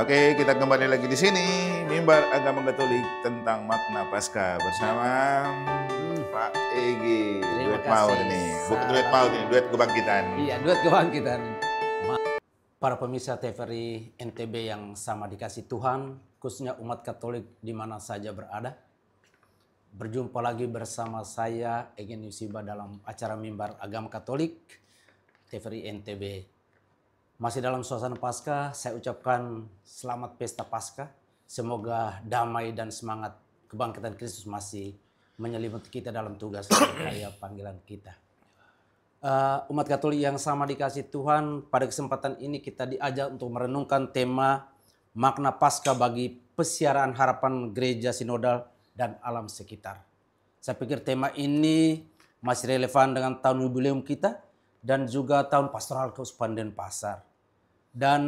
Oke, kita kembali lagi di sini, Mimbar Agama Katolik tentang makna Paskah bersama Pak Egi. Terima Duet maut kasih. ini, bukan duet maut ini, duet kebangkitan. Iya, duet kebangkitan. Para pemirsa TVRI NTB yang sama dikasih Tuhan, khususnya umat Katolik di mana saja berada. Berjumpa lagi bersama saya, Egi Nusiba, dalam acara Mimbar Agama Katolik TVRI NTB. Masih dalam suasana Paskah, saya ucapkan selamat pesta Paskah. Semoga damai dan semangat kebangkitan Kristus masih menyelimuti kita dalam tugas dan karya panggilan kita. Umat Katolik yang sama dikasih Tuhan, pada kesempatan ini kita diajak untuk merenungkan tema makna Paskah bagi pesiaraan harapan gereja sinodal dan alam sekitar. Saya pikir tema ini masih relevan dengan tahun jubileum kita dan juga tahun pastoral keuskupan Denpasar. Dan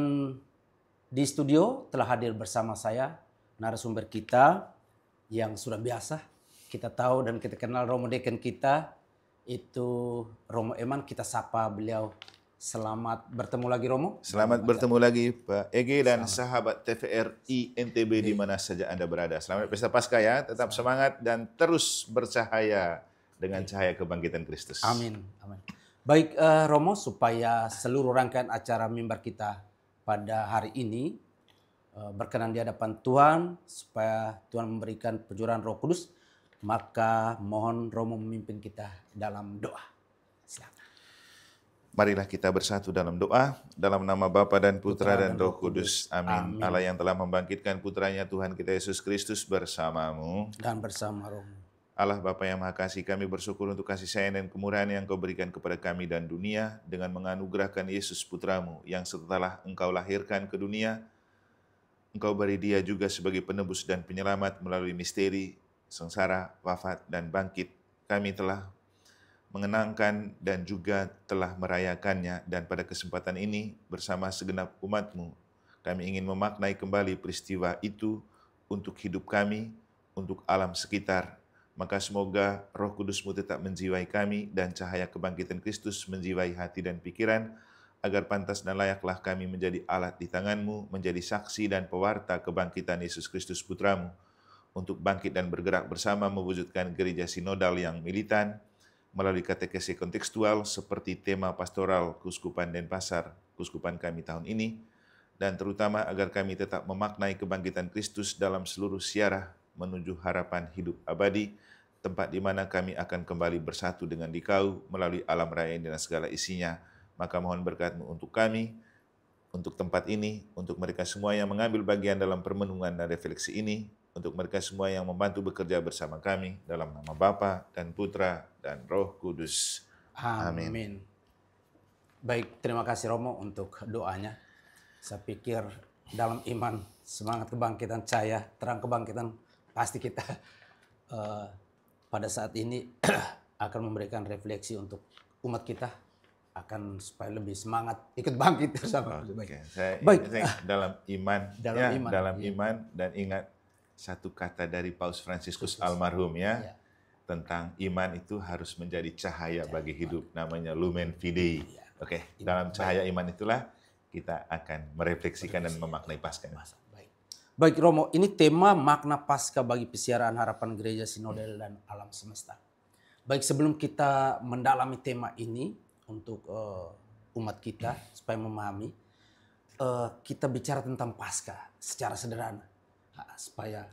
di studio telah hadir bersama saya narasumber kita yang sudah biasa kita tahu dan kita kenal, Romo Deken kita itu Romo Eman. Kita sapa beliau. Selamat bertemu lagi, Romo. Selamat bertemu lagi Pak Egi dan sahabat TVRI NTB di mana saja Anda berada. Selamat pesta Paskah ya, tetap semangat dan terus bercahaya dengan cahaya kebangkitan Kristus. Amin. Amin. Baik, Romo, supaya seluruh rangkaian acara mimbar kita pada hari ini berkenan di hadapan Tuhan, supaya Tuhan memberikan pencurahan Roh Kudus, maka mohon Romo memimpin kita dalam doa. Silakan. Marilah kita bersatu dalam doa, dalam nama Bapa dan Putra dan Roh Kudus. Amin. Allah yang telah membangkitkan putranya Tuhan kita Yesus Kristus bersamamu. Dan bersama Romo. Allah Bapa yang Maha Kasih, kami bersyukur untuk kasih sayang dan kemurahan yang Kau berikan kepada kami dan dunia dengan menganugerahkan Yesus Putramu yang setelah Engkau lahirkan ke dunia, Engkau beri Dia juga sebagai penebus dan penyelamat melalui misteri, sengsara, wafat, dan bangkit. Kami telah mengenangkan dan juga telah merayakannya, dan pada kesempatan ini bersama segenap umat-Mu, kami ingin memaknai kembali peristiwa itu untuk hidup kami, untuk alam sekitar. Maka semoga Roh Kudus-Mu tetap menjiwai kami dan cahaya kebangkitan Kristus menjiwai hati dan pikiran, agar pantas dan layaklah kami menjadi alat di tangan-Mu, menjadi saksi dan pewarta kebangkitan Yesus Kristus Putra-Mu, untuk bangkit dan bergerak bersama mewujudkan gereja sinodal yang militan, melalui katekesi kontekstual seperti tema pastoral Keuskupan Denpasar, Keuskupan kami tahun ini, dan terutama agar kami tetap memaknai kebangkitan Kristus dalam seluruh siarah menuju harapan hidup abadi, tempat di mana kami akan kembali bersatu dengan Dikau melalui alam raya dan segala isinya. Maka mohon berkat-Mu untuk kami, untuk tempat ini, untuk mereka semua yang mengambil bagian dalam permenungan dan refleksi ini, untuk mereka semua yang membantu bekerja bersama kami, dalam nama Bapa dan Putra dan Roh Kudus. Amin. Baik, terima kasih Romo untuk doanya. Saya pikir dalam iman, semangat kebangkitan cahaya, terang kebangkitan, pasti kita pada saat ini akan memberikan refleksi untuk umat kita, akan supaya lebih semangat ikut bangkit bersama. Baik. Dalam iman, dalam iya. iman, dan ingat satu kata dari Paus Fransiskus almarhum ya, tentang iman itu harus menjadi cahaya bagi hidup, namanya Lumen Fidei. Oke, dalam cahaya iman itulah kita akan merefleksikan dan memaknai Paskah. Baik Romo, ini tema makna Paskah bagi pesiaraan harapan gereja sinodal dan alam semesta. Baik, sebelum kita mendalami tema ini untuk umat kita supaya memahami, kita bicara tentang Paskah secara sederhana. Supaya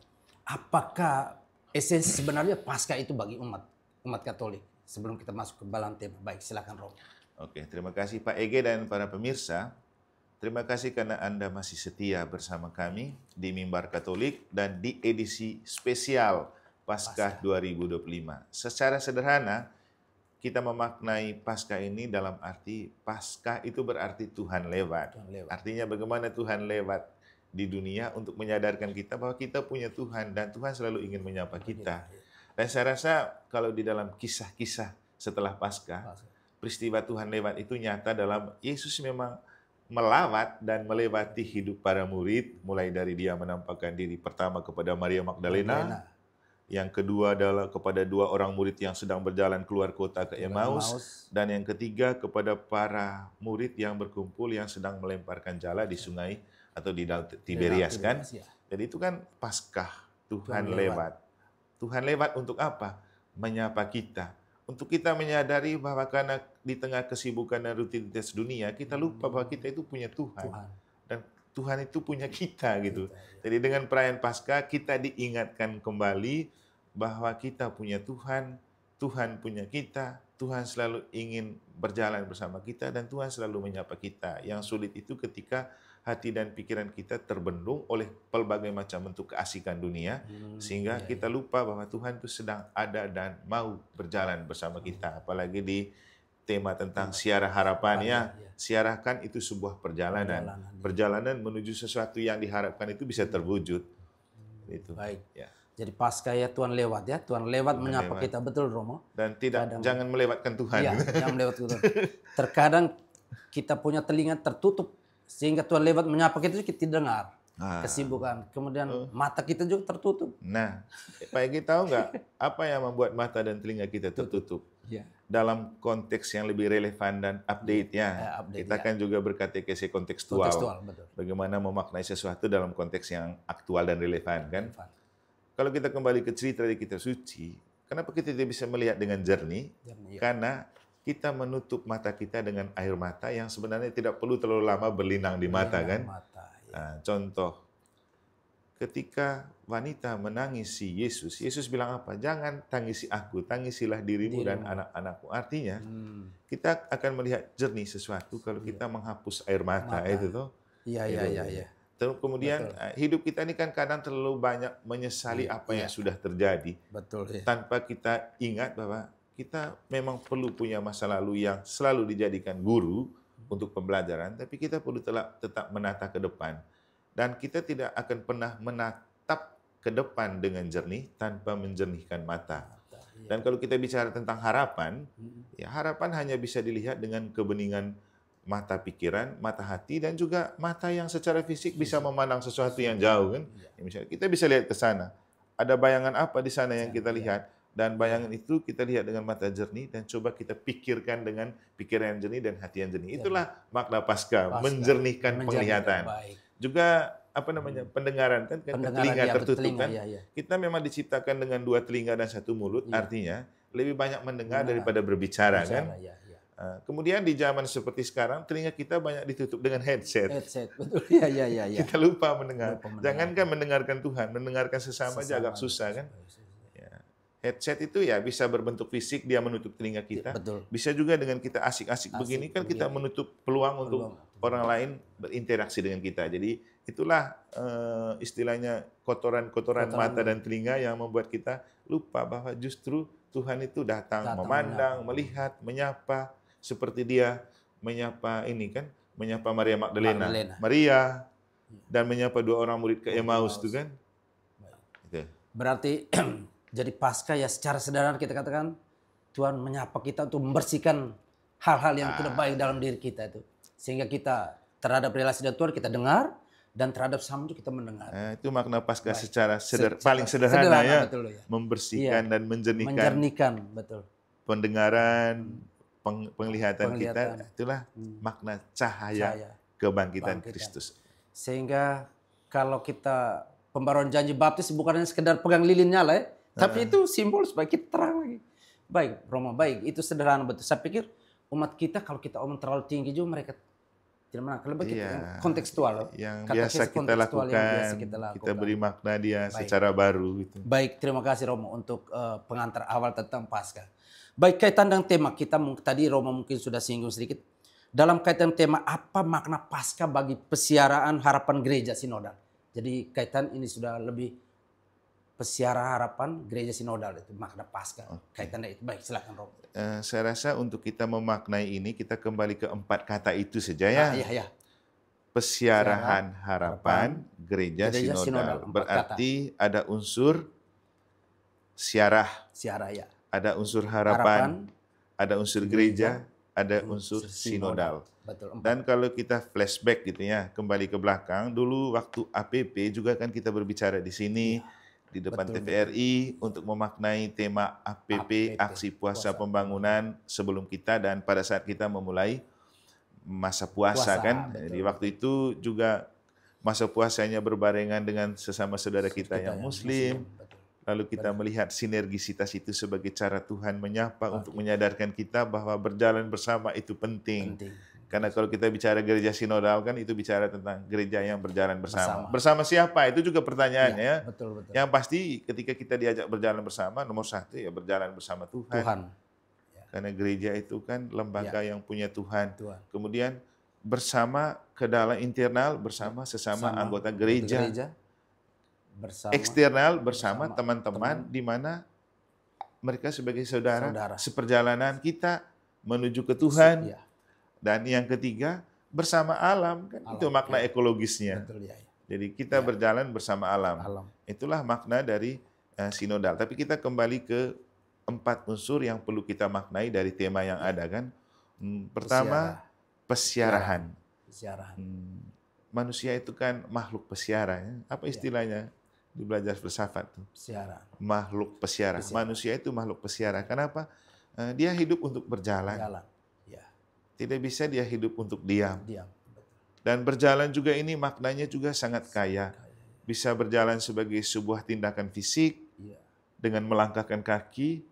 apakah esensi sebenarnya Paskah itu bagi umat Katolik, sebelum kita masuk ke dalam tema. Baik, silakan Romo. Oke, terima kasih Pak Ege dan para pemirsa. Terima kasih karena Anda masih setia bersama kami di Mimbar Katolik dan di edisi spesial Paskah 2025. Secara sederhana, kita memaknai Paskah ini dalam arti Paskah itu berarti Tuhan lewat. Artinya bagaimana Tuhan lewat di dunia untuk menyadarkan kita bahwa kita punya Tuhan dan Tuhan selalu ingin menyapa kita. Dan saya rasa kalau di dalam kisah-kisah setelah Paskah, peristiwa Tuhan lewat itu nyata dalam Yesus memang melawat dan melewati hidup para murid, mulai dari Dia menampakkan diri pertama kepada Maria Magdalena, yang kedua adalah kepada dua orang murid yang sedang berjalan keluar kota ke Emmaus, dan yang ketiga kepada para murid yang berkumpul yang sedang melemparkan jala di sungai atau di Danau Tiberias kan. Ya. Jadi itu kan Paskah, Tuhan Tuhan lewat. Tuhan lewat untuk apa? Menyapa kita. Untuk kita menyadari bahwa karena di tengah kesibukan dan rutinitas dunia, kita lupa bahwa kita itu punya Tuhan. Dan Tuhan itu punya kita gitu. Jadi dengan perayaan Paskah kita diingatkan kembali bahwa kita punya Tuhan, Tuhan punya kita, Tuhan selalu ingin berjalan bersama kita dan Tuhan selalu menyapa kita. Yang sulit itu ketika hati dan pikiran kita terbendung oleh pelbagai macam bentuk keasikan dunia, sehingga kita lupa bahwa Tuhan itu sedang ada dan mau berjalan bersama kita. Apalagi di tema tentang siarah harapan ya. Siarah kan itu sebuah perjalanan. Perjalanan menuju sesuatu yang diharapkan itu bisa terwujud. Itu. Baik. Ya. Jadi Paskah ya Tuhan lewat ya. Tuhan lewat menyapa kita, betul Romo. Dan jangan melewatkan Tuhan. Iya, jangan melewatkan Tuhan. Terkadang kita punya telinga tertutup sehingga Tuhan lewat menyapa kita tidak dengar. Kesibukan. Kemudian mata kita juga tertutup. Nah, Pak Egy tahu nggak apa yang membuat mata dan telinga kita tertutup? Ya. Dalam konteks yang lebih relevan dan update ya. Kita kan juga berkatekesi kontekstual. Betul. Bagaimana memaknai sesuatu dalam konteks yang aktual dan relevan kan? Kalau kita kembali ke cerita di Kitab Suci, kenapa kita tidak bisa melihat dengan jernih? Karena kita menutup mata kita dengan air mata yang sebenarnya tidak perlu terlalu lama berlinang di mata kan? Nah, contoh, ketika wanita menangisi Yesus, Yesus bilang apa? Jangan tangisi aku, tangisilah dirimu dan anak-anakmu. Artinya, kita akan melihat jernih sesuatu kalau kita menghapus air mata. Itu tuh. Iya. Terus kemudian hidup kita ini kan kadang terlalu banyak menyesali apa yang sudah terjadi. Betul. Ya. Tanpa kita ingat bahwa kita memang perlu punya masa lalu yang selalu dijadikan guru untuk pembelajaran, tapi kita perlu tetap menatap ke depan. Dan kita tidak akan pernah menatap ke depan dengan jernih tanpa menjernihkan mata. Dan kalau kita bicara tentang harapan, ya harapan hanya bisa dilihat dengan kebeningan mata pikiran, mata hati, dan juga mata yang secara fisik bisa memandang sesuatu yang jauh kan. Ya, misalnya kita bisa lihat ke sana. Ada bayangan apa di sana yang kita lihat? Dan bayangan itu kita lihat dengan mata jernih dan coba kita pikirkan dengan pikiran yang jernih dan hati yang jernih. Itulah makna Paskah, menjernihkan penglihatan. Juga pendengaran kan telinga tertutup kan. Kita memang diciptakan dengan 2 telinga dan 1 mulut, artinya lebih banyak mendengar daripada berbicara kan. Kemudian di zaman seperti sekarang telinga kita banyak ditutup dengan headset. Betul. Iya. Kita lupa mendengar. Jangankan mendengarkan Tuhan, mendengarkan sesama aja agak susah kan. Headset itu ya bisa berbentuk fisik, dia menutup telinga kita. Betul. Bisa juga dengan kita asik-asik begini kan kita menutup peluang untuk orang lain berinteraksi dengan kita. Jadi itulah istilahnya kotoran mata dan telinga yang membuat kita lupa bahwa justru Tuhan itu datang memandang, melihat, menyapa seperti dia menyapa menyapa Maria Magdalena. Maria dan menyapa 2 orang murid ke Emmaus itu kan. Berarti jadi Paskah ya secara sederhana kita katakan Tuhan menyapa kita untuk membersihkan hal-hal yang tidak baik dalam diri kita itu. Sehingga kita terhadap relasi dengan Tuhan kita dengar dan terhadap sama kita mendengar. Itu makna Paskah secara paling sederhana ya. Betul, ya. Membersihkan dan menjernihkan betul. Pendengaran, penglihatan kita, itulah makna cahaya kebangkitan Kristus. Sehingga kalau kita pembaruan janji baptis bukan hanya sekedar pegang lilin nyala ya. Tapi itu simbol supaya kita terang lagi. Baik, Romo, baik. Itu sederhana betul. Saya pikir umat kita kalau kita omong terlalu tinggi juga mereka tidak menangkap. Lebih kontekstual. Yang biasa kita lakukan, kita beri makna dia secara baru. Gitu. Baik, terima kasih Romo untuk pengantar awal tentang Paskah. Baik, kaitan dengan tema kita tadi Romo mungkin sudah singgung sedikit. Dalam kaitan tema apa makna Paskah bagi pesiaraan harapan gereja sinodal. Jadi kaitan ini sudah lebih pesiara harapan gereja sinodal itu makna Paskah. Kaitannya itu. Baik, silakan Romo. Saya rasa untuk kita memaknai ini kita kembali ke 4 kata itu saja ya. Iya. Pesiarahan harapan gereja sinodal. Berarti ada unsur siarah. Ya. Ada unsur harapan, ada unsur gereja, ada unsur sinodal. Betul. Dan kalau kita flashback gitu ya, kembali ke belakang, dulu waktu APP juga kan kita berbicara di sini. Di depan TVRI untuk memaknai tema APP, Aksi Puasa Pembangunan sebelum kita dan pada saat kita memulai masa puasa kan. Betul. Jadi waktu itu juga masa puasanya berbarengan dengan sesama saudara kita yang yang Muslim. betul. Lalu kita melihat sinergisitas itu sebagai cara Tuhan menyapa untuk Oke. menyadarkan kita bahwa berjalan bersama itu penting. Penting. Karena kalau kita bicara gereja sinodal kan itu bicara tentang gereja yang berjalan bersama. Bersama. Bersama siapa? Itu juga pertanyaannya. Iya, betul. Yang pasti ketika kita diajak berjalan bersama, nomor satu ya berjalan bersama Tuhan. Karena gereja itu kan lembaga yang punya Tuhan. Kemudian bersama ke dalam internal bersama sesama anggota gereja. Bersama, eksternal bersama teman-teman di mana mereka sebagai saudara seperjalanan kita menuju ke Tuhan. Dan yang ketiga bersama alam kan itu makna ekologisnya. Betul, Jadi kita berjalan bersama alam. Itulah makna dari sinodal. Tapi kita kembali ke 4 unsur yang perlu kita maknai dari tema yang ada kan. Pertama, pesiarahan. Manusia itu kan makhluk pesiara. Ya. Apa istilahnya di belajar filsafat tuh? Pesiara. Makhluk pesiara. Manusia itu makhluk pesiara. Kenapa? Dia hidup untuk berjalan. Tidak bisa dia hidup untuk diam. Dan berjalan juga ini maknanya juga sangat kaya. Bisa berjalan sebagai sebuah tindakan fisik dengan melangkahkan kaki,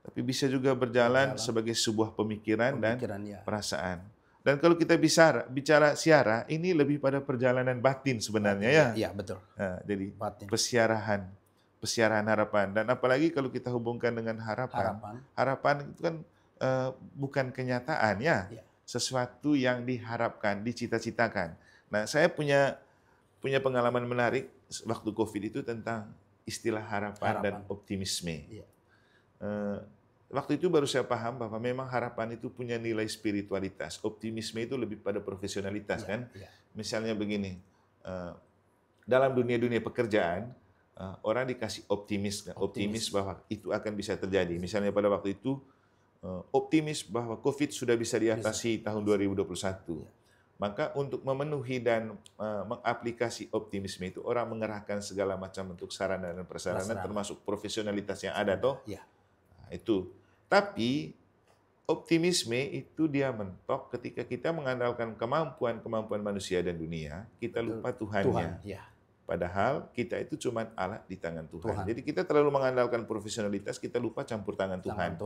tapi bisa juga berjalan sebagai sebuah pemikiran dan perasaan. Dan kalau kita bicara siara, ini lebih pada perjalanan batin sebenarnya ya. Iya, betul. Nah, jadi pesiarahan harapan. Dan apalagi kalau kita hubungkan dengan harapan itu kan bukan kenyataan ya. Sesuatu yang diharapkan, dicita-citakan. Nah, saya punya pengalaman menarik waktu COVID itu tentang istilah harapan. Dan optimisme. Waktu itu baru saya paham bahwa memang harapan itu punya nilai spiritualitas. Optimisme itu lebih pada profesionalitas kan. Misalnya begini, dalam dunia pekerjaan, orang dikasih optimis bahwa itu akan bisa terjadi. Misalnya pada waktu itu, optimis bahwa COVID sudah bisa diatasi tahun 2021. Maka untuk memenuhi dan mengaplikasi optimisme itu, orang mengerahkan segala macam bentuk sarana dan prasarana, termasuk profesionalitas yang ada toh. Nah, itu. Tapi optimisme itu dia mentok ketika kita mengandalkan kemampuan manusia dan dunia, kita lupa Tuhannya. Padahal kita itu cuma alat di tangan Tuhan. Jadi kita terlalu mengandalkan profesionalitas, kita lupa campur tangan Tuhan.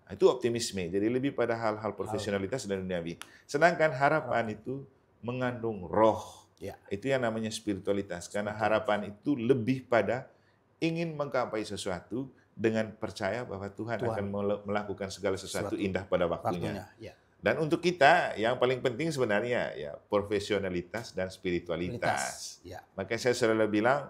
Itu optimisme. Jadi lebih pada hal-hal profesionalitas dan duniawi. Sedangkan harapan itu mengandung roh. Itu yang namanya spiritualitas. Karena harapan itu lebih pada ingin menggapai sesuatu dengan percaya bahwa Tuhan akan melakukan segala sesuatu indah pada waktunya. Dan untuk kita yang paling penting sebenarnya ya profesionalitas dan spiritualitas. Makanya saya selalu bilang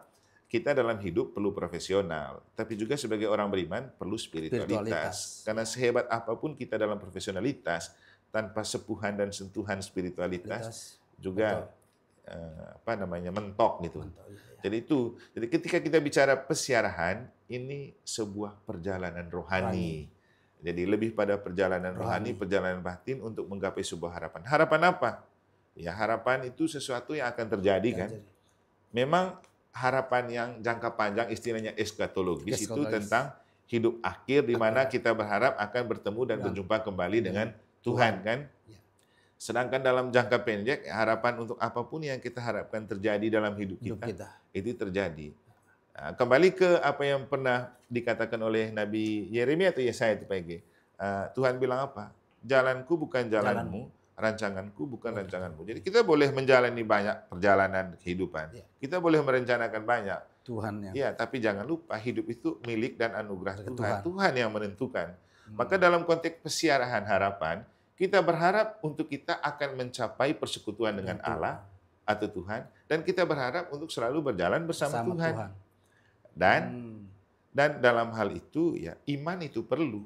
kita dalam hidup perlu profesional, tapi juga sebagai orang beriman perlu spiritualitas. Karena sehebat apapun kita dalam profesionalitas, tanpa sepuhan dan sentuhan spiritualitas juga mentok gitu. Jadi ketika kita bicara pesiarahan, ini sebuah perjalanan rohani. Jadi lebih pada perjalanan rohani, perjalanan batin untuk menggapai sebuah harapan. Harapan apa? Ya harapan itu sesuatu yang akan terjadi kan. Memang harapan yang jangka panjang istilahnya eskatologis itu tentang hidup akhir di mana kita berharap akan bertemu dan berjumpa kembali dengan Tuhan kan. Sedangkan dalam jangka pendek harapan untuk apapun yang kita harapkan terjadi dalam hidup kita. Itu terjadi. Nah, kembali ke apa yang pernah dikatakan oleh Nabi Yeremia atau Yesaya itu Pak Ege. Tuhan bilang apa? Jalanku bukan jalanmu, rancanganku bukan rancanganmu. Jadi kita boleh menjalani banyak perjalanan kehidupan. Kita boleh merencanakan banyak. Tapi jangan lupa hidup itu milik dan anugerah Tuhan. Tuhan yang menentukan. Maka dalam konteks pesiarahan harapan, kita berharap untuk kita akan mencapai persekutuan dengan Allah atau Tuhan. Dan kita berharap untuk selalu berjalan bersama Tuhan. Dan dalam hal itu ya iman itu perlu.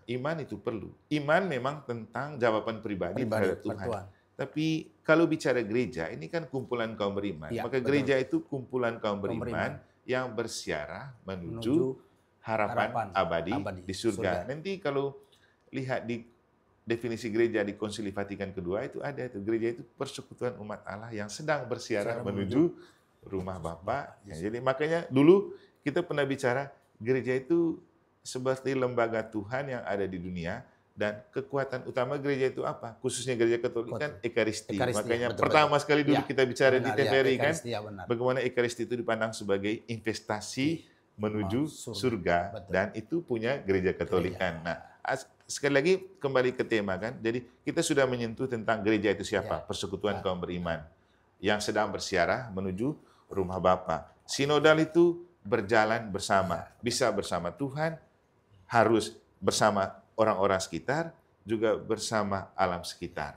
Iman itu perlu. Iman memang tentang jawaban pribadi terhadap Tuhan. Tapi kalau bicara gereja, ini kan kumpulan kaum beriman. Maka gereja itu kumpulan kaum beriman yang bersiarah menuju harapan abadi di surga. Nanti kalau lihat di definisi gereja di Konsili Vatikan kedua itu ada itu. Gereja itu persekutuan umat Allah yang sedang bersiarah menuju rumah Bapa. Jadi makanya dulu kita pernah bicara gereja itu seperti lembaga Tuhan yang ada di dunia Dan kekuatan utama gereja itu apa? Khususnya gereja Katolik kan Ekaristi. Ekaristi, Makanya betul, pertama sekali dulu ya, kita bicara di benar, TVRI ya, kan, Ekaristi, ya, benar. bagaimana Ekaristi itu dipandang sebagai investasi menuju surga. Betul. Dan itu punya gereja Katolik kan. Nah, sekali lagi kembali ke tema kan. Jadi kita sudah menyentuh tentang gereja itu siapa? Persekutuan kaum beriman yang sedang bersiarah menuju rumah Bapa. Sinodal itu berjalan bersama, bisa bersama Tuhan, harus bersama orang-orang sekitar, juga bersama alam sekitar.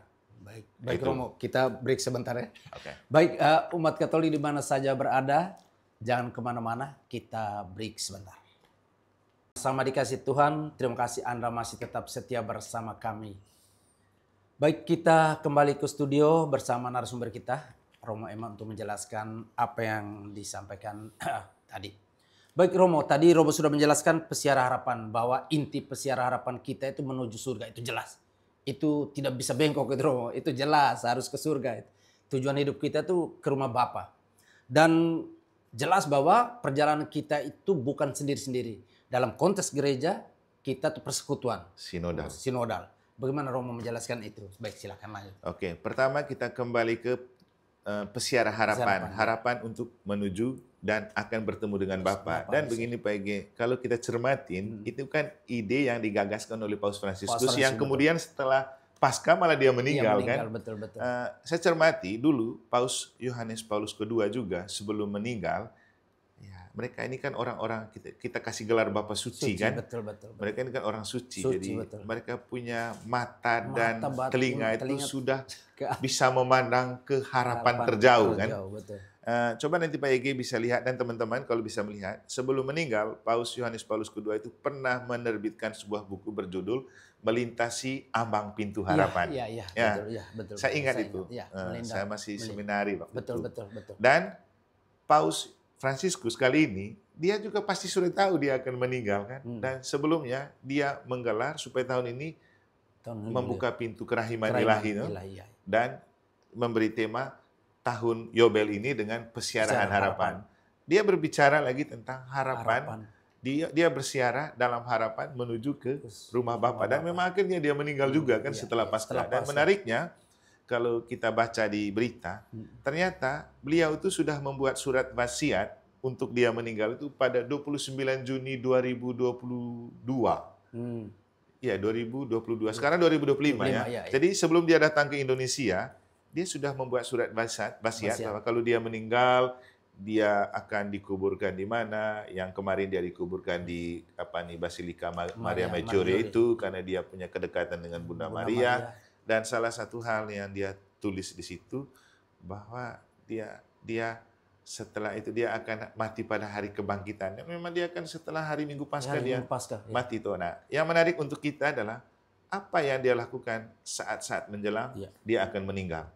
Baik Romo, kita break sebentar ya. Okay. Baik, umat Katolik di mana saja berada, jangan kemana-mana, kita break sebentar. Sama dikasih Tuhan, terima kasih Anda masih tetap setia bersama kami. Baik, kita kembali ke studio bersama narasumber kita, Romo Eman, untuk menjelaskan apa yang disampaikan tadi. Baik Romo, tadi Romo sudah menjelaskan pesiara harapan, bahwa inti pesiara harapan kita itu menuju surga, itu jelas. Itu tidak bisa bengkok itu Romo, itu jelas harus ke surga. Tujuan hidup kita itu ke rumah Bapa. Dan jelas bahwa perjalanan kita itu bukan sendiri-sendiri. Dalam konteks gereja, kita itu persekutuan. Sinodal. Bagaimana Romo menjelaskan itu? Baik, silakan lanjut. Oke, pertama kita kembali ke pesiara harapan. Harapan untuk menuju dan akan bertemu dengan Bapa. Dan begini Pak Ege, kalau kita cermatin, itu kan ide yang digagaskan oleh Paus Fransiskus yang kemudian setelah Pasca malah dia meninggal kan. Betul. Saya cermati dulu Paus Yohanes Paulus II juga sebelum meninggal, ya, mereka ini kan orang-orang kita kasih gelar Bapa Suci kan. Betul. Mereka ini kan orang suci jadi betul. Mereka punya mata dan telinga itu sudah bisa memandang ke harapan terjauh kan. Betul. Coba nanti Pak Ege bisa lihat dan teman-teman kalau bisa melihat, sebelum meninggal Paus Yohanes Paulus II itu pernah menerbitkan sebuah buku berjudul Melintasi Ambang Pintu Harapan. Betul. Saya ingat itu. Saya masih seminari waktu itu. Betul. Dan Paus Fransiskus kali ini dia juga pasti sudah tahu dia akan meninggal kan. Dan sebelumnya dia menggelar supaya tahun ini membuka pintu kerahiman ilahi. Dan memberi tema tahun Yobel ini dengan pesiaraan harapan. Dia berbicara lagi tentang harapan. Dia bersiarah dalam harapan menuju ke rumah Bapa. Dan memang akhirnya dia meninggal juga kan setelah Paskah. Dan menariknya kalau kita baca di berita, ternyata beliau itu sudah membuat surat wasiat untuk dia meninggal itu pada 29 Juni 2022. Ya, 2022. Sekarang 2025 ya. Jadi sebelum dia datang ke Indonesia, dia sudah membuat surat wasiat bahwa kalau dia meninggal, dia akan dikuburkan di mana. Yang kemarin dia dikuburkan di Basilika Maria Maggiore itu karena dia punya kedekatan dengan Bunda Maria. Dan salah satu hal yang dia tulis di situ bahwa dia setelah itu dia akan mati pada hari kebangkitan. Memang dia akan setelah hari Minggu Paskah mati itu. Nah, yang menarik untuk kita adalah apa yang dia lakukan saat-saat menjelang dia akan meninggal.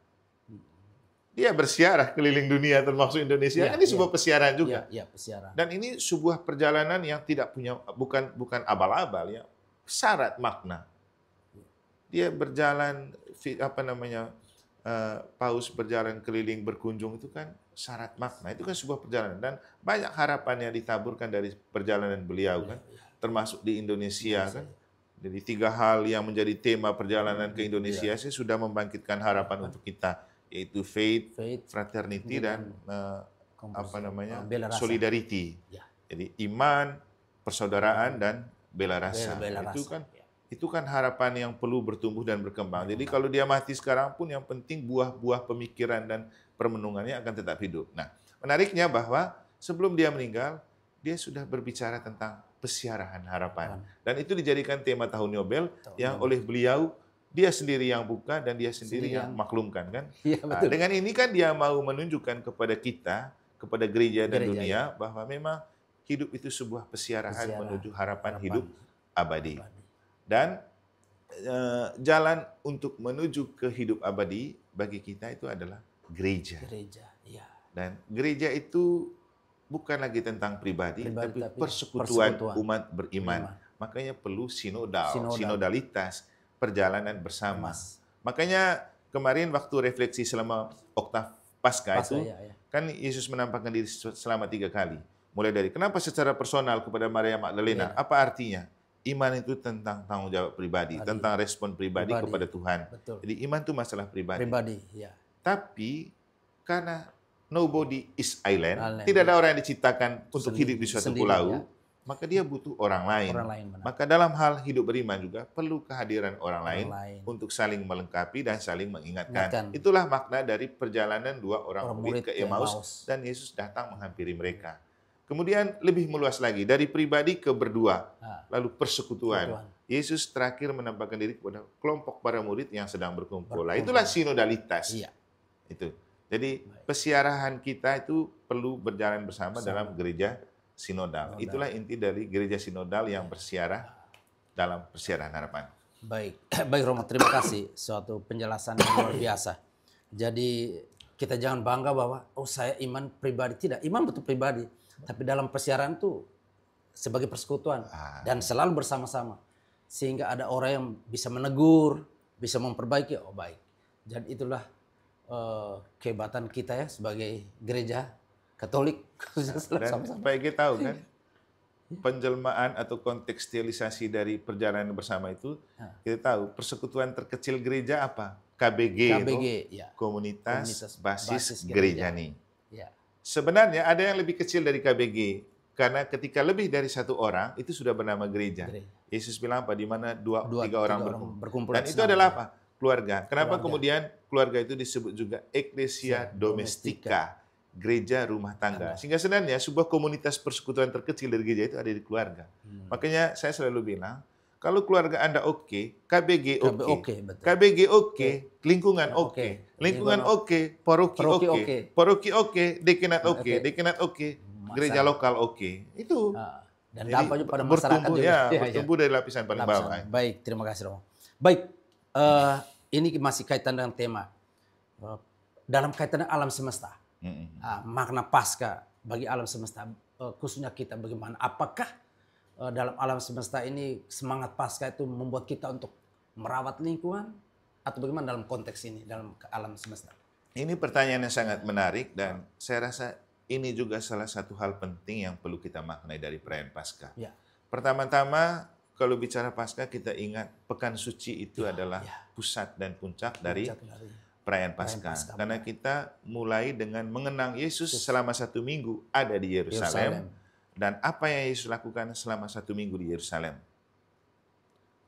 Dia bersiarah keliling dunia termasuk Indonesia. Ini sebuah pesiaran juga. Pesiaran. Dan ini sebuah perjalanan yang tidak punya bukan abal-abal ya, syarat makna. Dia berjalan Paus berjalan keliling berkunjung itu kan syarat makna. Itu kan sebuah perjalanan dan banyak harapan yang ditaburkan dari perjalanan beliau kan, termasuk di Indonesia kan. Jadi 3 hal yang menjadi tema perjalanan ke Indonesia sih sudah membangkitkan harapan untuk kita, yaitu faith, fraternity dan solidarity. Jadi iman, persaudaraan dan bela rasa. Itu kan harapan yang perlu bertumbuh dan berkembang. Jadi kalau dia mati sekarang pun yang penting buah-buah pemikiran dan permenungannya akan tetap hidup. Nah, menariknya bahwa sebelum dia meninggal, dia sudah berbicara tentang pesiaraan harapan. Dan itu dijadikan tema tahun Yobel yang oleh beliau dia sendiri yang buka dan dia sendiri yang maklumkan kan. Nah, dengan ini kan dia mau menunjukkan kepada kita, kepada gereja dan dunia bahwa memang hidup itu sebuah pesiaraan menuju harapan hidup abadi. Dan jalan untuk menuju ke hidup abadi bagi kita itu adalah gereja. Dan gereja itu bukan lagi tentang pribadi tapi persekutuan umat beriman. Makanya perlu sinodalitas, perjalanan bersama. Makanya kemarin waktu refleksi selama Oktav Paskah itu, kan Yesus menampakkan diri selama 3 kali. Mulai dari kenapa secara personal kepada Maria Magdalena, apa artinya? iman itu tentang tanggung jawab pribadi, tentang respon pribadi kepada Tuhan. Betul. Jadi iman itu masalah pribadi. Ya. Tapi karena nobody is island, tidak ada orang yang diciptakan untuk hidup di suatu pulau, maka dia butuh orang lain. Maka dalam hal hidup beriman juga perlu kehadiran orang lain untuk saling melengkapi dan saling mengingatkan. Itulah makna dari perjalanan dua orang murid ke Emmaus dan Yesus datang menghampiri mereka. Kemudian lebih meluas lagi, dari pribadi ke berdua, lalu persekutuan. Yesus terakhir menampakkan diri kepada kelompok para murid yang sedang berkumpul. Itulah sinodalitas. Itu. Jadi pesiarahan kita itu perlu berjalan bersama dalam gereja sinodal. Itulah inti dari gereja sinodal yang bersiarah dalam persiarahan harapan. Baik Romo, terima kasih. Suatu penjelasan yang luar biasa. Jadi kita jangan bangga bahwa saya iman pribadi. Tidak, iman betul pribadi. Tapi dalam persiaran itu sebagai persekutuan dan selalu bersama-sama. Sehingga ada orang yang bisa menegur, bisa memperbaiki, baik. Dan itulah kehebatan kita ya sebagai gereja Katolik. Dan supaya kita tahu kan, penjelmaan atau kontekstualisasi dari perjalanan bersama itu, kita tahu persekutuan terkecil gereja apa? KBG itu, Komunitas Basis Gerejani. Sebenarnya ada yang lebih kecil dari KBG, karena ketika lebih dari satu orang itu sudah bernama gereja. Yesus bilang apa? Di mana dua tiga orang berkumpul. Dan itu adalah apa? Keluarga. Kenapa kemudian keluarga itu disebut juga Ecclesia Domestica, gereja rumah tangga. Sehingga sebenarnya sebuah komunitas persekutuan terkecil dari gereja itu ada di keluarga. Makanya saya selalu bilang, kalau keluarga Anda oke, KBG oke, KBG oke, lingkungan oke, lingkungan oke, paroki oke, paroki oke, dekenat oke, dekenat oke, gereja lokal oke. Itu. Dan dampaknya pada masyarakat juga. Ya, bertumbuh dari lapisan paling bawah. Baik, terima kasih Romo. Baik, ini masih kaitan dengan tema. Dalam kaitan alam semesta. Makna Paskah bagi alam semesta, khususnya kita bagaimana? Apakah dalam alam semesta ini semangat Paskah itu membuat kita untuk merawat lingkungan atau bagaimana dalam konteks ini dalam alam semesta? Ini pertanyaan yang sangat menarik dan saya rasa ini juga salah satu hal penting yang perlu kita maknai dari perayaan Paskah. Pertama-tama kalau bicara Paskah kita ingat pekan suci itu adalah pusat dan puncak dari perayaan Paskah. Karena kita mulai dengan mengenang Yesus selama 1 minggu ada di Yerusalem. Dan apa yang Yesus lakukan selama 1 minggu di Yerusalem.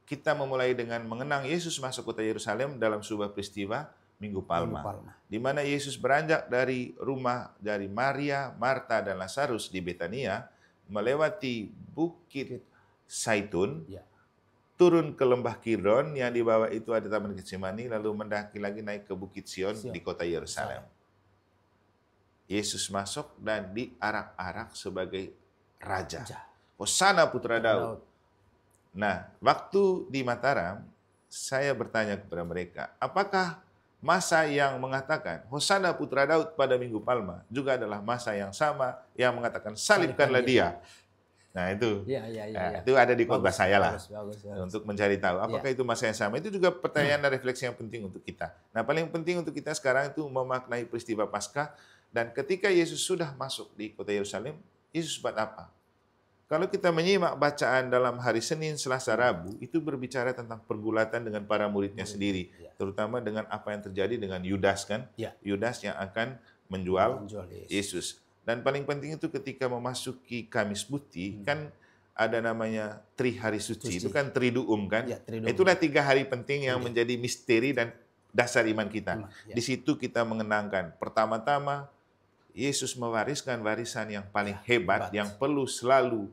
Kita memulai dengan mengenang Yesus masuk kota Yerusalem dalam sebuah peristiwa Minggu Palma. Di mana Yesus beranjak dari rumah dari Maria, Marta, dan Lazarus di Betania, melewati Bukit Saitun, turun ke lembah Kidron, yang di bawah itu ada Taman Getsemani, lalu mendaki lagi naik ke Bukit Sion di kota Yerusalem. Yesus masuk dan diarak-arak sebagai Raja. Hosana Putra Daud. Nah, waktu di Mataram, saya bertanya kepada mereka, apakah masa yang mengatakan Hosana Putra Daud pada Minggu Palma juga adalah masa yang sama yang mengatakan salibkanlah dia? Nah, itu. Itu ada di khotbah saya lah. Untuk mencari tahu apakah itu masa yang sama. Itu juga pertanyaan dan refleksi yang penting untuk kita. Nah, paling penting untuk kita sekarang itu memaknai peristiwa Paskah. Dan ketika Yesus sudah masuk di kota Yerusalem, Yesus buat apa? Kalau kita menyimak bacaan dalam hari Senin, Selasa, Rabu, itu berbicara tentang pergulatan dengan para muridnya sendiri. Terutama dengan apa yang terjadi dengan Yudas kan? Yudas yang akan menjual Yesus. Dan paling penting itu ketika memasuki Kamis Putih, kan ada namanya Tri Hari Suci. Itu kan Triduum kan? Itulah 3 hari penting yang menjadi misteri dan dasar iman kita. Di situ kita mengenangkan pertama-tama Yesus mewariskan warisan yang paling hebat yang perlu selalu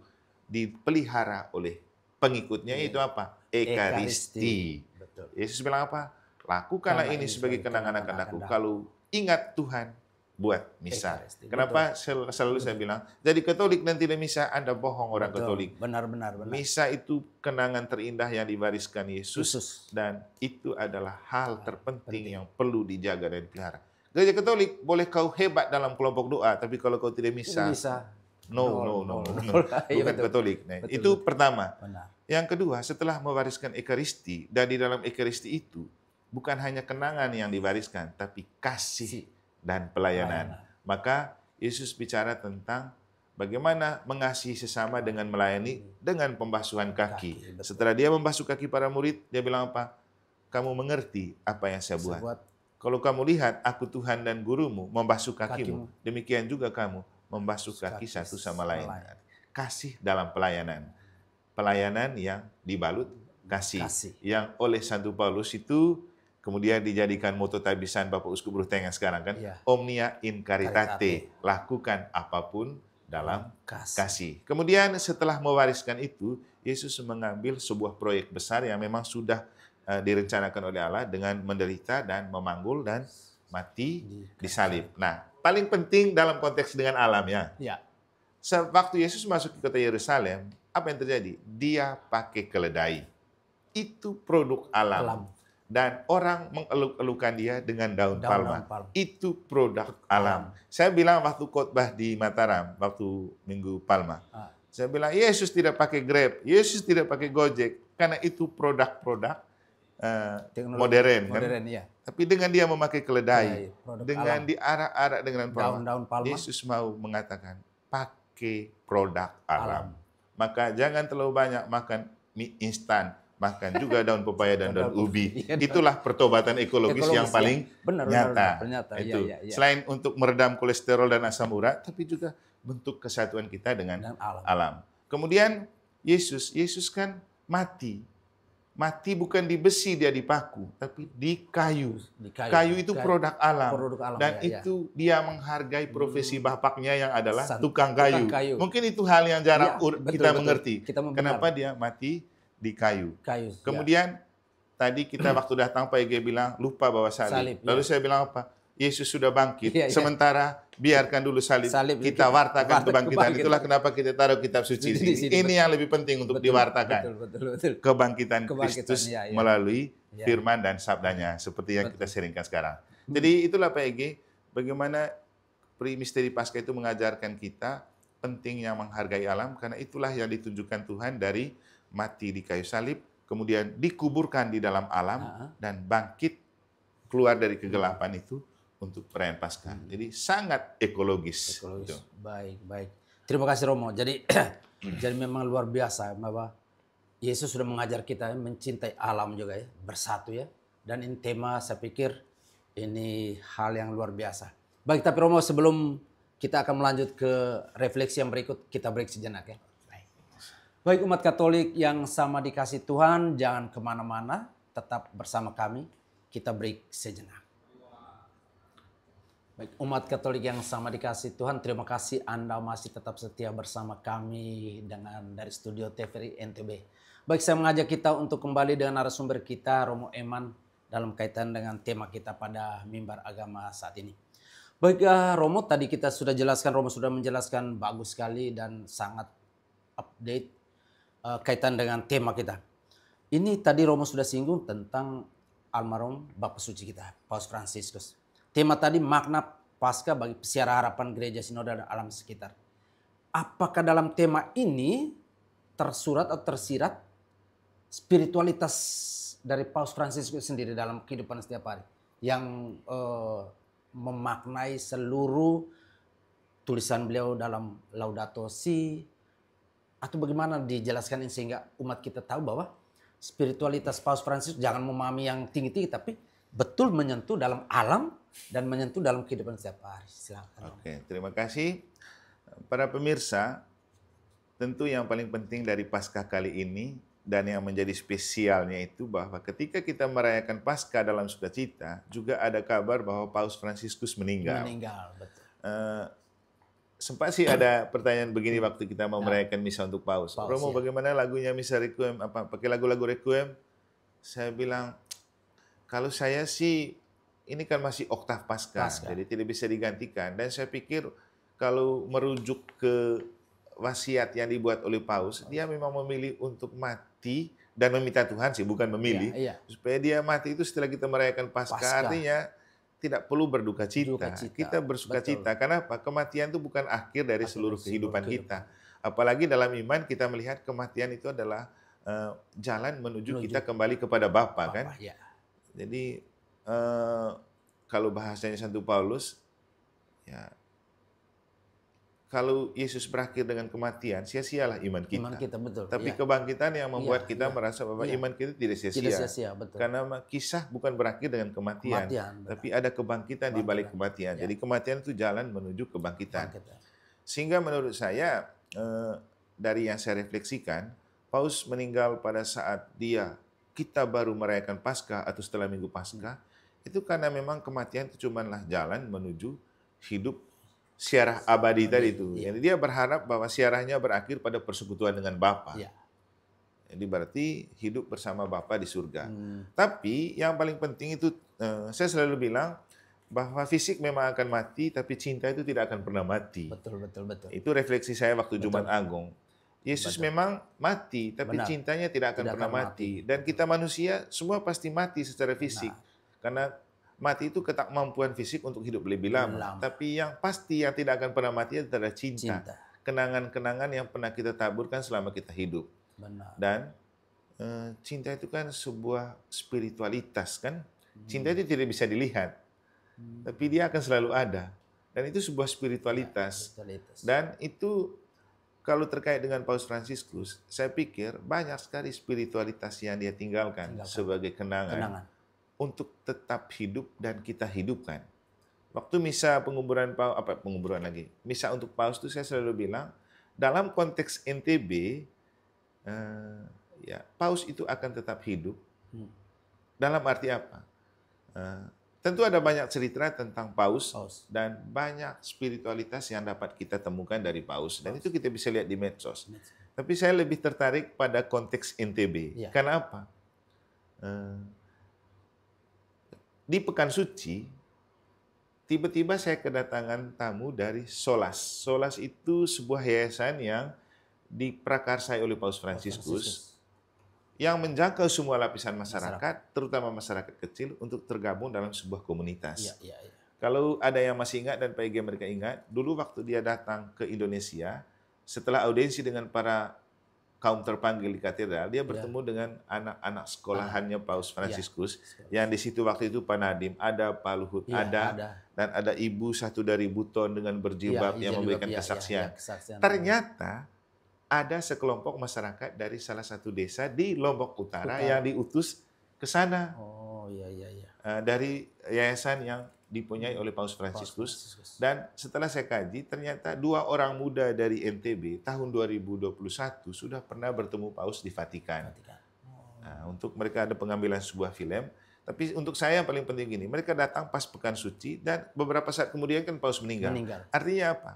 dipelihara oleh pengikutnya, itu apa? Ekaristi. Yesus bilang apa? Lakukanlah ini sebagai kenangan akan aku. Kalau ingat Tuhan, buat misa. Kenapa selalu saya bilang, jadi Katolik dan tidak misa, Anda bohong orang Katolik. Benar. Misa itu kenangan terindah yang diwariskan Yesus. Dan itu adalah hal terpenting yang perlu dijaga dan dipelihara. Gereja Katolik boleh kau hebat dalam kelompok doa, tapi kalau kau tidak misa, no. Bukan Katolik. Nah, itu pertama. Yang kedua, setelah mewariskan Ekaristi, dan di dalam Ekaristi itu bukan hanya kenangan yang diwariskan, tapi kasih dan pelayanan. Maka Yesus bicara tentang Bagaimana mengasihi sesama dengan melayani dengan pembasuhan kaki. Betul. Setelah dia membasuh kaki para murid, dia bilang apa? Kamu mengerti apa yang saya buat. Kalau kamu lihat aku Tuhan dan gurumu membasuh kakimu, demikian juga kamu membasuh kaki satu sama lain. Kasih dalam pelayanan. Pelayanan yang dibalut kasih. Yang oleh Santo Paulus itu kemudian dijadikan moto tabisan Bapak Uskup Ruteng sekarang kan, Omnia in Caritate, lakukan apapun dalam kasih. Kemudian setelah mewariskan itu, Yesus mengambil sebuah proyek besar yang memang sudah direncanakan oleh Allah dengan menderita dan memanggul dan mati disalib. Nah, paling penting dalam konteks dengan alam ya. Waktu Yesus masuk ke kota Yerusalem, apa yang terjadi? Dia pakai keledai. Itu produk alam. Dan orang mengeluk-elukan dia dengan daun palma. Itu produk alam. Saya bilang waktu khotbah di Mataram, waktu Minggu Palma. Saya bilang, Yesus tidak pakai Grab, Yesus tidak pakai Gojek, karena itu produk-produk modern. Kan? Ya. Tapi dengan dia memakai keledai, dengan diarak-arak dengan daun palma, Yesus mau mengatakan, pakai produk alam. Maka jangan terlalu banyak makan mie instan, makan juga daun pepaya dan daun ubi. Itulah pertobatan ekologis yang paling nyata. Itu. Selain untuk meredam kolesterol dan asam urat, tapi juga bentuk kesatuan kita dengan alam. Kemudian Yesus kan mati. Mati bukan di besi dia dipaku, tapi di kayu. Kayu itu produk alam. Dan itu dia menghargai profesi bapaknya yang adalah tukang kayu. Mungkin itu hal yang jarang kita mengerti. Kenapa dia mati di kayu. Kemudian tadi kita waktu datang Pak Ege bilang lupa bawa salib. Lalu saya bilang apa? Yesus sudah bangkit. Sementara biarkan dulu salib kita wartakan kebangkitan. Itulah kenapa kita taruh kitab suci di sini. Ini yang lebih penting untuk diwartakan. Kebangkitan Kristus melalui firman dan sabdanya. Seperti yang kita sharingkan sekarang. Jadi itulah Pak Ege, bagaimana misteri Paskah itu mengajarkan kita pentingnya menghargai alam. Karena itulah yang ditunjukkan Tuhan dari mati di kayu salib, kemudian dikuburkan di dalam alam, dan bangkit keluar dari kegelapan itu untuk perayaan Paskah. Jadi sangat ekologis. Baik. Terima kasih Romo. Jadi memang luar biasa bahwa Yesus sudah mengajar kita mencintai alam juga ya, bersatu ya. Dan ini tema saya pikir ini hal yang luar biasa. Baik, tapi Romo sebelum kita akan melanjut ke refleksi yang berikut, kita break sejenak ya. Baik umat Katolik yang sama dikasih Tuhan, jangan kemana-mana, tetap bersama kami, kita break sejenak. Baik umat Katolik yang sama dikasih Tuhan, terima kasih Anda masih tetap setia bersama kami dari studio TVRI NTB. Baik, saya mengajak kita untuk kembali dengan narasumber kita, Romo Eman, dalam kaitan dengan tema kita pada mimbar agama saat ini. Baik Romo, tadi kita sudah jelaskan, Romo sudah menjelaskan bagus sekali dan sangat update kaitan dengan tema kita. Ini tadi Romo sudah singgung tentang almarhum Bapak Suci kita, Paus Fransiskus. Tema tadi makna Paskah bagi pesiara harapan gereja sinode dan alam sekitar. Apakah dalam tema ini tersurat atau tersirat spiritualitas dari Paus Fransiskus sendiri dalam kehidupan setiap hari yang memaknai seluruh tulisan beliau dalam Laudato Si, atau bagaimana dijelaskan ini sehingga umat kita tahu bahwa spiritualitas Paus Fransiskus jangan memahami yang tinggi-tinggi, tapi betul menyentuh dalam alam dan menyentuh dalam kehidupan setiap hari. Silakan. Oke, terima kasih. Para pemirsa, tentu yang paling penting dari Paskah kali ini dan yang menjadi spesialnya itu bahwa ketika kita merayakan Paskah dalam sukacita, juga ada kabar bahwa Paus Fransiskus meninggal. Betul. Sempat sih ada pertanyaan begini waktu kita mau merayakan misa untuk Paus. Romo, bagaimana lagunya misa Requiem? Pakai lagu-lagu Requiem? Saya bilang, kalau saya sih, ini kan masih oktav Paskah, jadi tidak bisa digantikan. Dan saya pikir kalau merujuk ke wasiat yang dibuat oleh Paus, dia memang memilih untuk mati dan meminta Tuhan sih, bukan memilih. Supaya dia mati itu setelah kita merayakan Paskah. Artinya tidak perlu berduka cita. Kita bersuka cita. Karena apa? Kematian itu bukan akhir dari seluruh kehidupan kita. Apalagi dalam iman kita melihat kematian itu adalah jalan menuju kita kembali kepada Bapa, kan? Jadi kalau bahasanya Santo Paulus, ya kalau Yesus berakhir dengan kematian, sia-sialah iman kita. Iman kita, betul. Tapi Iya. kebangkitan yang membuat Iya, kita iya. merasa bahwa Iya. iman kita tidak Tidak sia-sia. sia-sia, betul. Karena kisah bukan berakhir dengan kematian, Kematian, benar. tapi ada kebangkitan di balik kematian. Ya. Jadi kematian itu jalan menuju kebangkitan. Bangkit. Sehingga menurut saya, dari yang saya refleksikan, Paus meninggal pada saat kita baru merayakan Paskah atau setelah Minggu Paskah, itu karena memang kematian itu cumanlah jalan menuju hidup siarah abadi tadi itu. Iya. Jadi dia berharap bahwa siarahnya berakhir pada persekutuan dengan Bapa. Iya. Jadi berarti hidup bersama Bapa di surga. Tapi yang paling penting itu, saya selalu bilang bahwa fisik memang akan mati, tapi cinta itu tidak akan pernah mati. Betul. Itu refleksi saya waktu Jumat Agung. Yesus memang mati, tapi Benar. cintanya tidak akan pernah mati. Dan kita manusia semua pasti mati secara fisik. Karena mati itu ketakmampuan fisik untuk hidup lebih lama. Tapi yang pasti yang tidak akan pernah mati adalah cinta. Kenangan-kenangan yang pernah kita taburkan selama kita hidup. Benar. Dan cinta itu kan sebuah spiritualitas kan. Cinta itu tidak bisa dilihat. Tapi dia akan selalu ada. Dan itu sebuah spiritualitas. Dan itu kalau terkait dengan Paus Fransiskus, saya pikir banyak sekali spiritualitas yang dia tinggalkan. Sebagai kenangan. Untuk tetap hidup dan kita hidupkan. Waktu misa misa untuk Paus itu saya selalu bilang, dalam konteks NTB, Paus itu akan tetap hidup. Dalam arti apa? Tentu ada banyak cerita tentang Paus dan banyak spiritualitas yang dapat kita temukan dari Paus. Dan itu kita bisa lihat di medsos. Tapi saya lebih tertarik pada konteks NTB. Karena apa? Di Pekan Suci, tiba-tiba saya kedatangan tamu dari Solas. Solas itu sebuah yayasan yang diprakarsai oleh Paus Fransiskus yang menjangkau semua lapisan masyarakat, terutama masyarakat kecil, untuk tergabung dalam sebuah komunitas. Kalau ada yang masih ingat dan Pak Ege mereka ingat, dulu waktu dia datang ke Indonesia, setelah audiensi dengan para kaum terpanggil di katedral, dia bertemu dengan anak-anak sekolahannya Paus Fransiskus, yang di situ waktu itu Pak Nadim, ada Pak Luhut, dan ada ibu satu dari Buton dengan berjilbab yang memberikan kesaksian. Ternyata ada sekelompok masyarakat dari salah satu desa di Lombok Utara yang diutus ke sana dari yayasan yang dipunyai oleh Paus Fransiskus. Dan setelah saya kaji, ternyata 2 orang muda dari NTB tahun 2021 sudah pernah bertemu Paus di Vatikan. Nah, untuk mereka ada pengambilan sebuah film. Tapi untuk saya yang paling penting gini, mereka datang pas Pekan Suci dan beberapa saat kemudian kan Paus meninggal. Artinya apa?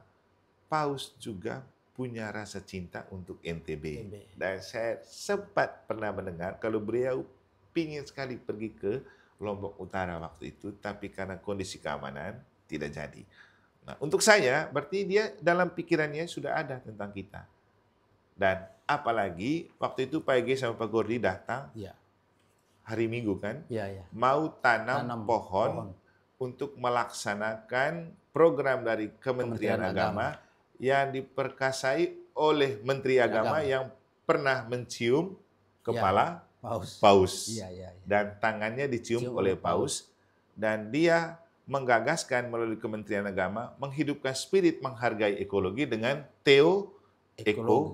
Paus juga punya rasa cinta untuk NTB. Dan saya sempat pernah mendengar kalau beliau ingin sekali pergi ke Lombok Utara waktu itu, tapi karena kondisi keamanan tidak jadi. Nah, untuk saya berarti dia dalam pikirannya sudah ada tentang kita. Dan apalagi waktu itu Pak Ege sama Pak Gordi datang hari Minggu kan, mau tanam pohon untuk melaksanakan program dari Kementerian Agama yang diperkasai oleh Menteri Agama yang pernah mencium kepala Paus. Dan tangannya dicium oleh Paus. Dan dia menggagaskan melalui Kementerian Agama menghidupkan spirit menghargai ekologi dengan teoekologi.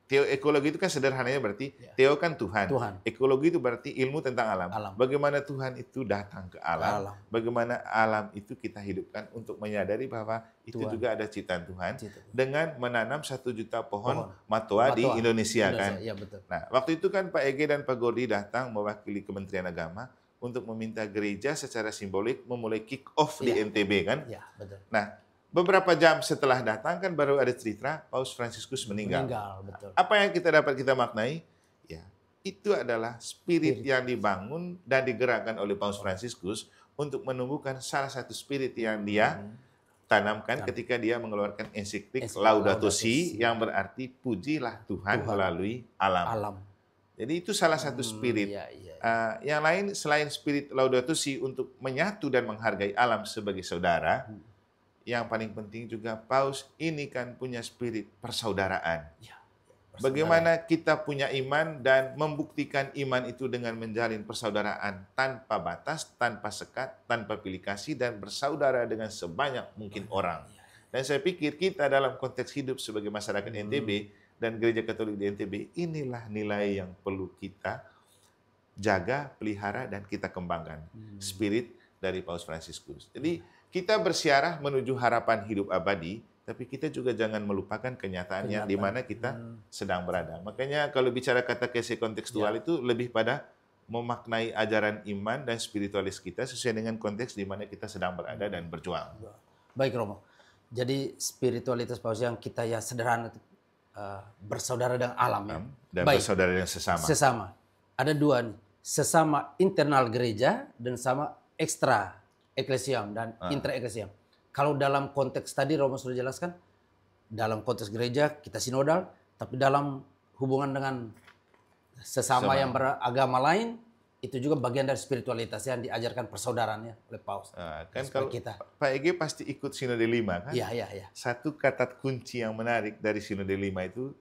Teoekologi itu kan sederhananya berarti, teo kan Tuhan. Ekologi itu berarti ilmu tentang alam. Bagaimana Tuhan itu datang ke alam. Bagaimana alam itu kita hidupkan untuk menyadari bahwa itu juga ada ciptaan Tuhan. Dengan menanam 1 juta pohon matoa di Indonesia kan. Nah, waktu itu kan Pak Ege dan Pak Gordi datang mewakili Kementerian Agama untuk meminta gereja secara simbolik memulai kick off di NTB kan. Nah, beberapa jam setelah datang kan baru ada cerita Paus Fransiskus meninggal. Apa yang kita maknai? Ya, itu adalah spirit yang dibangun dan digerakkan oleh Paus Fransiskus untuk menumbuhkan salah satu spirit yang dia tanamkan ketika dia mengeluarkan ensiklik Laudato Si, yang berarti pujilah Tuhan melalui alam. Jadi itu salah satu spirit. Yang lain selain spirit Laudato Si untuk menyatu dan menghargai alam sebagai saudara, yang paling penting juga Paus ini kan punya spirit persaudaraan. Bagaimana kita punya iman dan membuktikan iman itu dengan menjalin persaudaraan tanpa batas, tanpa sekat, tanpa pilih kasih, dan bersaudara dengan sebanyak mungkin orang. Dan saya pikir kita dalam konteks hidup sebagai masyarakat NTB dan Gereja Katolik di NTB, inilah nilai yang perlu kita jaga, pelihara, dan kita kembangkan. Spirit dari Paus Fransiskus. Jadi kita bersiarah menuju harapan hidup abadi, tapi kita juga jangan melupakan kenyataannya di mana kita sedang berada. Makanya kalau bicara katekese kontekstual itu lebih pada memaknai ajaran iman dan spiritualis kita sesuai dengan konteks di mana kita sedang berada dan berjuang. Baik Romo. Jadi spiritualitas Paus yang kita ya sederhana, bersaudara dengan alam ya. Dan baik. bersaudara yang sesama. Sesama. Ada dua nih. Sesama internal gereja dan sama ekstra eklesiam dan intra eklesiam. Kalau dalam konteks tadi Romo sudah jelaskan, dalam konteks gereja kita sinodal, tapi dalam hubungan dengan sesama yang beragama lain, itu juga bagian dari spiritualitas yang diajarkan persaudaraannya oleh Paus. Kan kalau kita. Pak Ege pasti ikut Sinode 5 kan? Iya. Satu kata kunci yang menarik dari Sinode 5 itu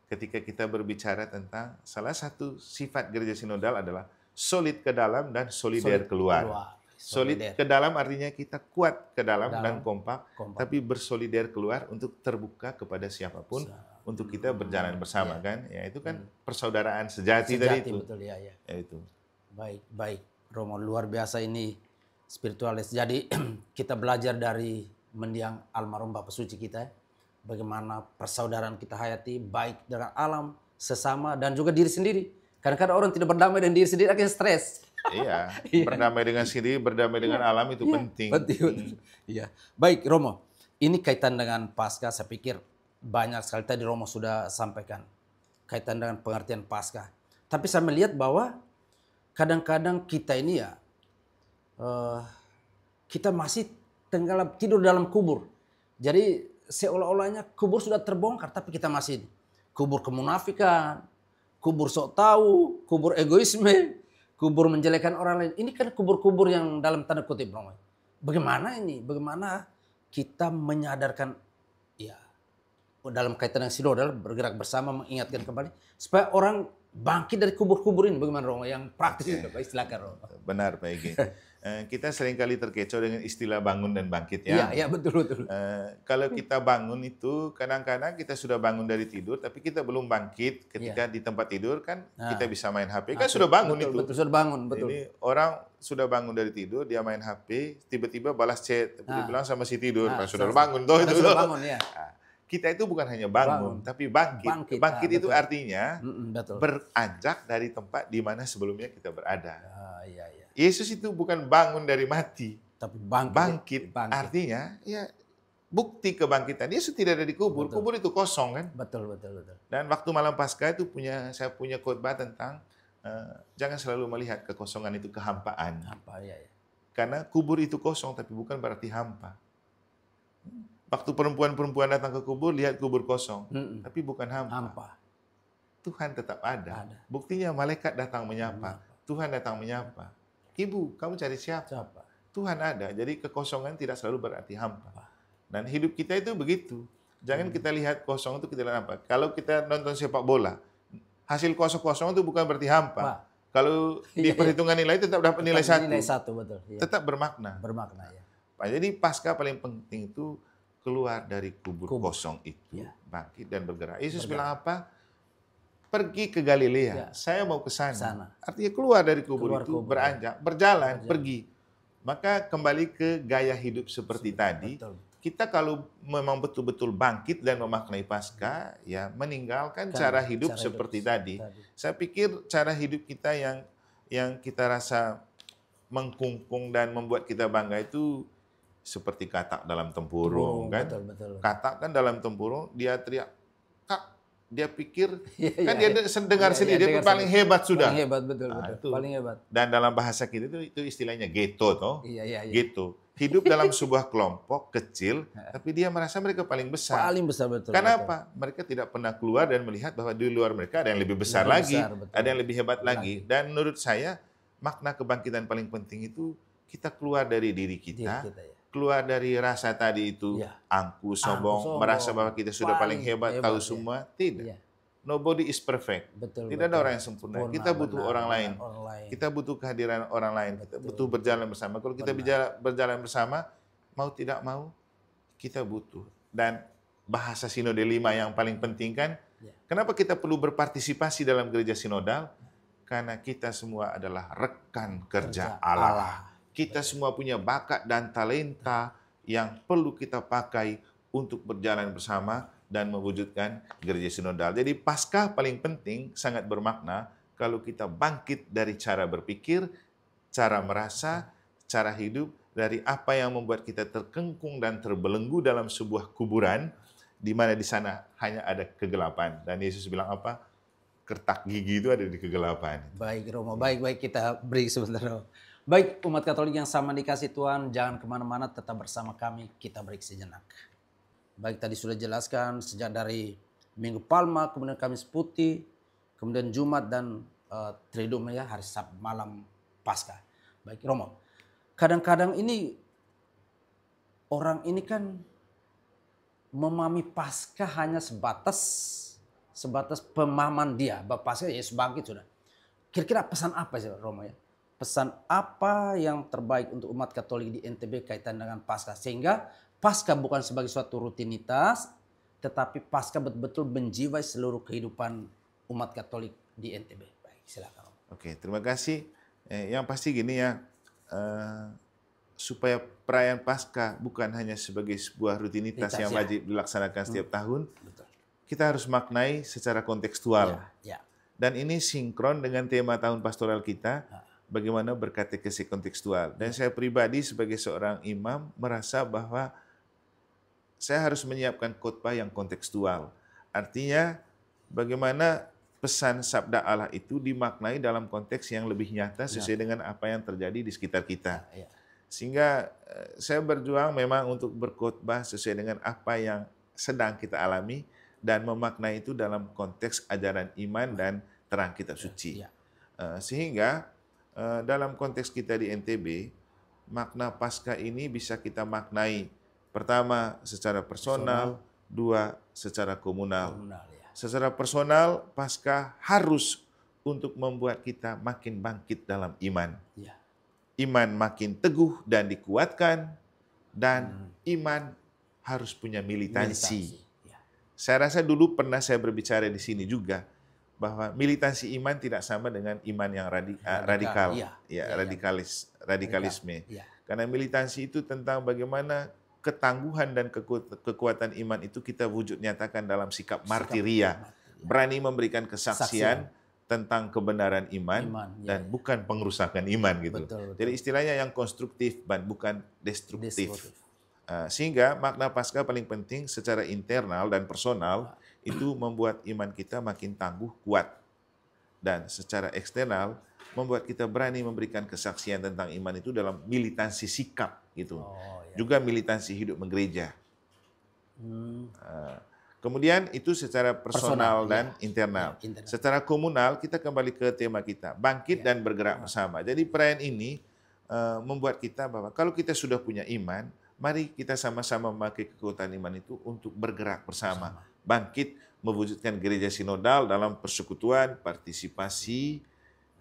ketika kita berbicara tentang salah satu sifat gereja sinodal adalah solid ke dalam dan solider keluar. Solid ke dalam artinya kita kuat ke dalam dan kompak, tapi bersolider keluar untuk terbuka kepada siapapun untuk kita berjalan bersama kan. Ya itu kan persaudaraan sejati dari itu. Betul ya. Ya itu. Baik. Romo luar biasa ini spiritualis. Jadi kita belajar dari mendiang almarhum Bapak Suci kita ya. Bagaimana persaudaraan kita hayati baik dengan alam, sesama, dan juga diri sendiri. Kadang-kadang orang tidak berdamai dengan diri sendiri akan stres. Iya, berdamai dengan sendiri, berdamai dengan alam itu penting. Penting. Iya. Baik Romo, ini kaitan dengan Paskah, saya pikir banyak sekali tadi Romo sudah sampaikan. Kaitan dengan pengertian Paskah. Tapi saya melihat bahwa kadang-kadang kita ini ya, kita masih tenggelam tidur dalam kubur. Jadi seolah-olahnya kubur sudah terbongkar, tapi kita masih kubur kemunafikan, kubur sok tahu, kubur egoisme, kubur menjelekan orang lain. Ini kan kubur-kubur yang dalam tanda kutip, Romo. Bagaimana ini? Bagaimana kita menyadarkan, ya, dalam kaitan dengan sinodal, bergerak bersama, mengingatkan kembali, supaya orang bangkit dari kubur-kubur ini. Bagaimana, Romo? Yang praktis, istilahkan, Romo. Benar, Pak Ege. Kita seringkali terkecoh dengan istilah bangun dan bangkit ya. Iya, betul. Kalau kita bangun itu kadang-kadang kita sudah bangun dari tidur tapi kita belum bangkit ketika di tempat tidur kan kita bisa main HP kan sudah bangun itu. Betul, sudah bangun, betul. Ini orang sudah bangun dari tidur, dia main HP, tiba-tiba balas chat, tapi dia bilang sama si tidur, sudah bangun toh itu. Sudah bangun ya. Kita itu bukan hanya bangun, tapi bangkit. Bangkit itu artinya beranjak dari tempat di mana sebelumnya kita berada. Iya. Yesus itu bukan bangun dari mati, tapi bangkit. Artinya ya bukti kebangkitan. Yesus tidak ada di kubur, kubur itu kosong kan. Betul. Dan waktu malam Paskah itu saya punya khotbah tentang jangan selalu melihat kekosongan itu kehampaan. Ya. Karena kubur itu kosong tapi bukan berarti hampa. Waktu perempuan-perempuan datang ke kubur, lihat kubur kosong, tapi bukan hampa. Tuhan tetap ada. Buktinya malaikat datang menyapa. Tuhan datang menyapa. Ibu, kamu cari siapa? Tuhan ada. Jadi kekosongan tidak selalu berarti hampa. Dan hidup kita itu begitu. Jangan kita lihat kosong itu kita lihat apa. Kalau kita nonton sepak bola, hasil kosong-kosong itu bukan berarti hampa. Kalau di perhitungan nilai tetap dapat nilai 1. Nilai 1, betul. Ya. Tetap bermakna. Ya. Jadi Paskah paling penting itu keluar dari kubur kosong itu. Bangkit dan bergerak. Yesus bilang apa? Pergi ke Galilea, saya mau ke sana. Artinya keluar dari kubur itu, beranjak, berjalan, pergi. Maka kembali ke gaya hidup seperti tadi. Kita kalau memang betul-betul bangkit dan memaknai Paskah, ya meninggalkan cara hidup seperti tadi. Saya pikir cara hidup kita yang kita rasa mengkungkung dan membuat kita bangga itu seperti katak dalam tempurung, kan? Betul. Katak kan dalam tempurung, dia teriak, Kak. Dia pikir, kan dia dengar sendiri, dia paling hebat sudah. Paling hebat, betul. Paling hebat. Dan dalam bahasa kita itu istilahnya ghetto, toh. Iya. Ghetto. Hidup dalam sebuah kelompok kecil, tapi dia merasa mereka paling besar. Paling besar, betul. Kenapa? Mereka tidak pernah keluar dan melihat bahwa di luar mereka ada yang lebih besar lagi, ada yang lebih hebat lagi. Dan menurut saya, makna kebangkitan paling penting itu kita keluar dari diri kita. Keluar dari rasa tadi itu angku, sombong, merasa bahwa kita sudah paling hebat, tahu semua. Tidak. Nobody is perfect. Tidak ada orang yang sempurna. Kita butuh orang lain. Kita butuh kehadiran orang lain. Kita butuh berjalan bersama. Kalau kita berjalan bersama, mau tidak mau, kita butuh. Dan bahasa Sinode 5 yang paling penting kan, kenapa kita perlu berpartisipasi dalam gereja sinodal? Karena kita semua adalah rekan kerja Allah. Kita semua punya bakat dan talenta yang perlu kita pakai untuk berjalan bersama dan mewujudkan gereja sinodal. Jadi Paskah paling penting, sangat bermakna kalau kita bangkit dari cara berpikir, cara merasa, cara hidup, dari apa yang membuat kita terkengkung dan terbelenggu dalam sebuah kuburan, di mana di sana hanya ada kegelapan. Dan Yesus bilang apa? Kertak gigi itu ada di kegelapan. Baik Romo, baik kita break sebentar Romo. Baik umat Katolik yang sama dikasih Tuhan, jangan kemana-mana, tetap bersama kami, kita break sejenak. Baik tadi sudah jelaskan sejak dari Minggu Palma, kemudian Kamis Putih, kemudian Jumat dan Triduum ya, hari Sabtu malam Paskah. Baik Romo, kadang-kadang ini orang ini kan memahami Paskah hanya sebatas pemahaman dia, bahwa Paskah Yesus bangkit sudah. Kira-kira pesan apa sih Romo ya? Pesan apa yang terbaik untuk umat Katolik di NTB kaitan dengan Paskah, sehingga Paskah bukan sebagai suatu rutinitas, tetapi Paskah betul-betul menjiwai seluruh kehidupan umat Katolik di NTB. Baik, silakan. Oke, terima kasih. Yang pasti gini ya, supaya perayaan Paskah bukan hanya sebagai sebuah rutinitas yang wajib dilaksanakan setiap tahun, kita harus maknai secara kontekstual. Dan ini sinkron dengan tema tahun pastoral kita, bagaimana berkatekesi kontekstual. Dan saya pribadi sebagai seorang imam merasa bahwa saya harus menyiapkan khotbah yang kontekstual. Artinya bagaimana pesan sabda Allah itu dimaknai dalam konteks yang lebih nyata sesuai dengan apa yang terjadi di sekitar kita. Sehingga saya berjuang memang untuk berkhotbah sesuai dengan apa yang sedang kita alami dan memaknai itu dalam konteks ajaran iman dan terang kitab suci. Sehingga dalam konteks kita di NTB, makna Paskah ini bisa kita maknai pertama secara personal, dua secara komunal. Secara personal, Paskah harus untuk membuat kita makin bangkit dalam iman. Iman makin teguh dan dikuatkan, dan iman harus punya militansi. Saya rasa dulu pernah saya berbicara di sini juga, bahwa militansi iman tidak sama dengan iman yang radikal, radikalisme. Karena militansi itu tentang bagaimana ketangguhan dan kekuatan iman itu kita wujud nyatakan dalam sikap martiria, berani memberikan kesaksian tentang kebenaran iman dan bukan pengerusakan iman gitu. Jadi istilahnya yang konstruktif dan bukan destruktif. Sehingga makna Paskah paling penting secara internal dan personal itu membuat iman kita makin tangguh, kuat. Dan secara eksternal membuat kita berani memberikan kesaksian tentang iman itu dalam militansi sikap gitu. Juga militansi hidup menggereja. Kemudian itu secara personal dan internal. Secara komunal kita kembali ke tema kita, bangkit dan bergerak bersama. Jadi perayaan ini membuat kita bahwa kalau kita sudah punya iman, mari kita sama-sama memakai kekuatan iman itu untuk bergerak bersama. Bangkit mewujudkan gereja sinodal dalam persekutuan, partisipasi,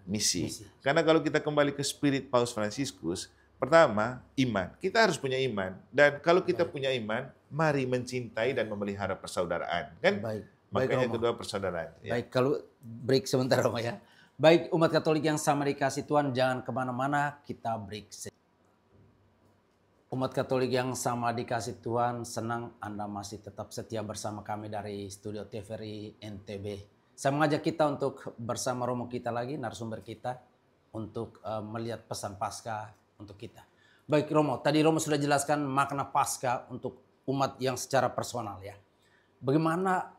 misi. Karena kalau kita kembali ke spirit Paus Fransiskus, pertama, iman. Kita harus punya iman. Dan kalau kita punya iman, mari mencintai dan memelihara persaudaraan. Kan? Makanya kedua persaudaraan. Baik, kalau break sebentar Romo ya. Baik, umat Katolik yang sama dikasih Tuhan, jangan kemana-mana, kita break. Umat Katolik yang sama dikasih Tuhan, senang Anda masih tetap setia bersama kami dari Studio TVRI NTB. Saya mengajak kita untuk bersama Romo kita lagi, narasumber kita, untuk melihat pesan Paskah untuk kita. Baik Romo, tadi Romo sudah jelaskan makna Paskah untuk umat yang secara personal ya. Bagaimana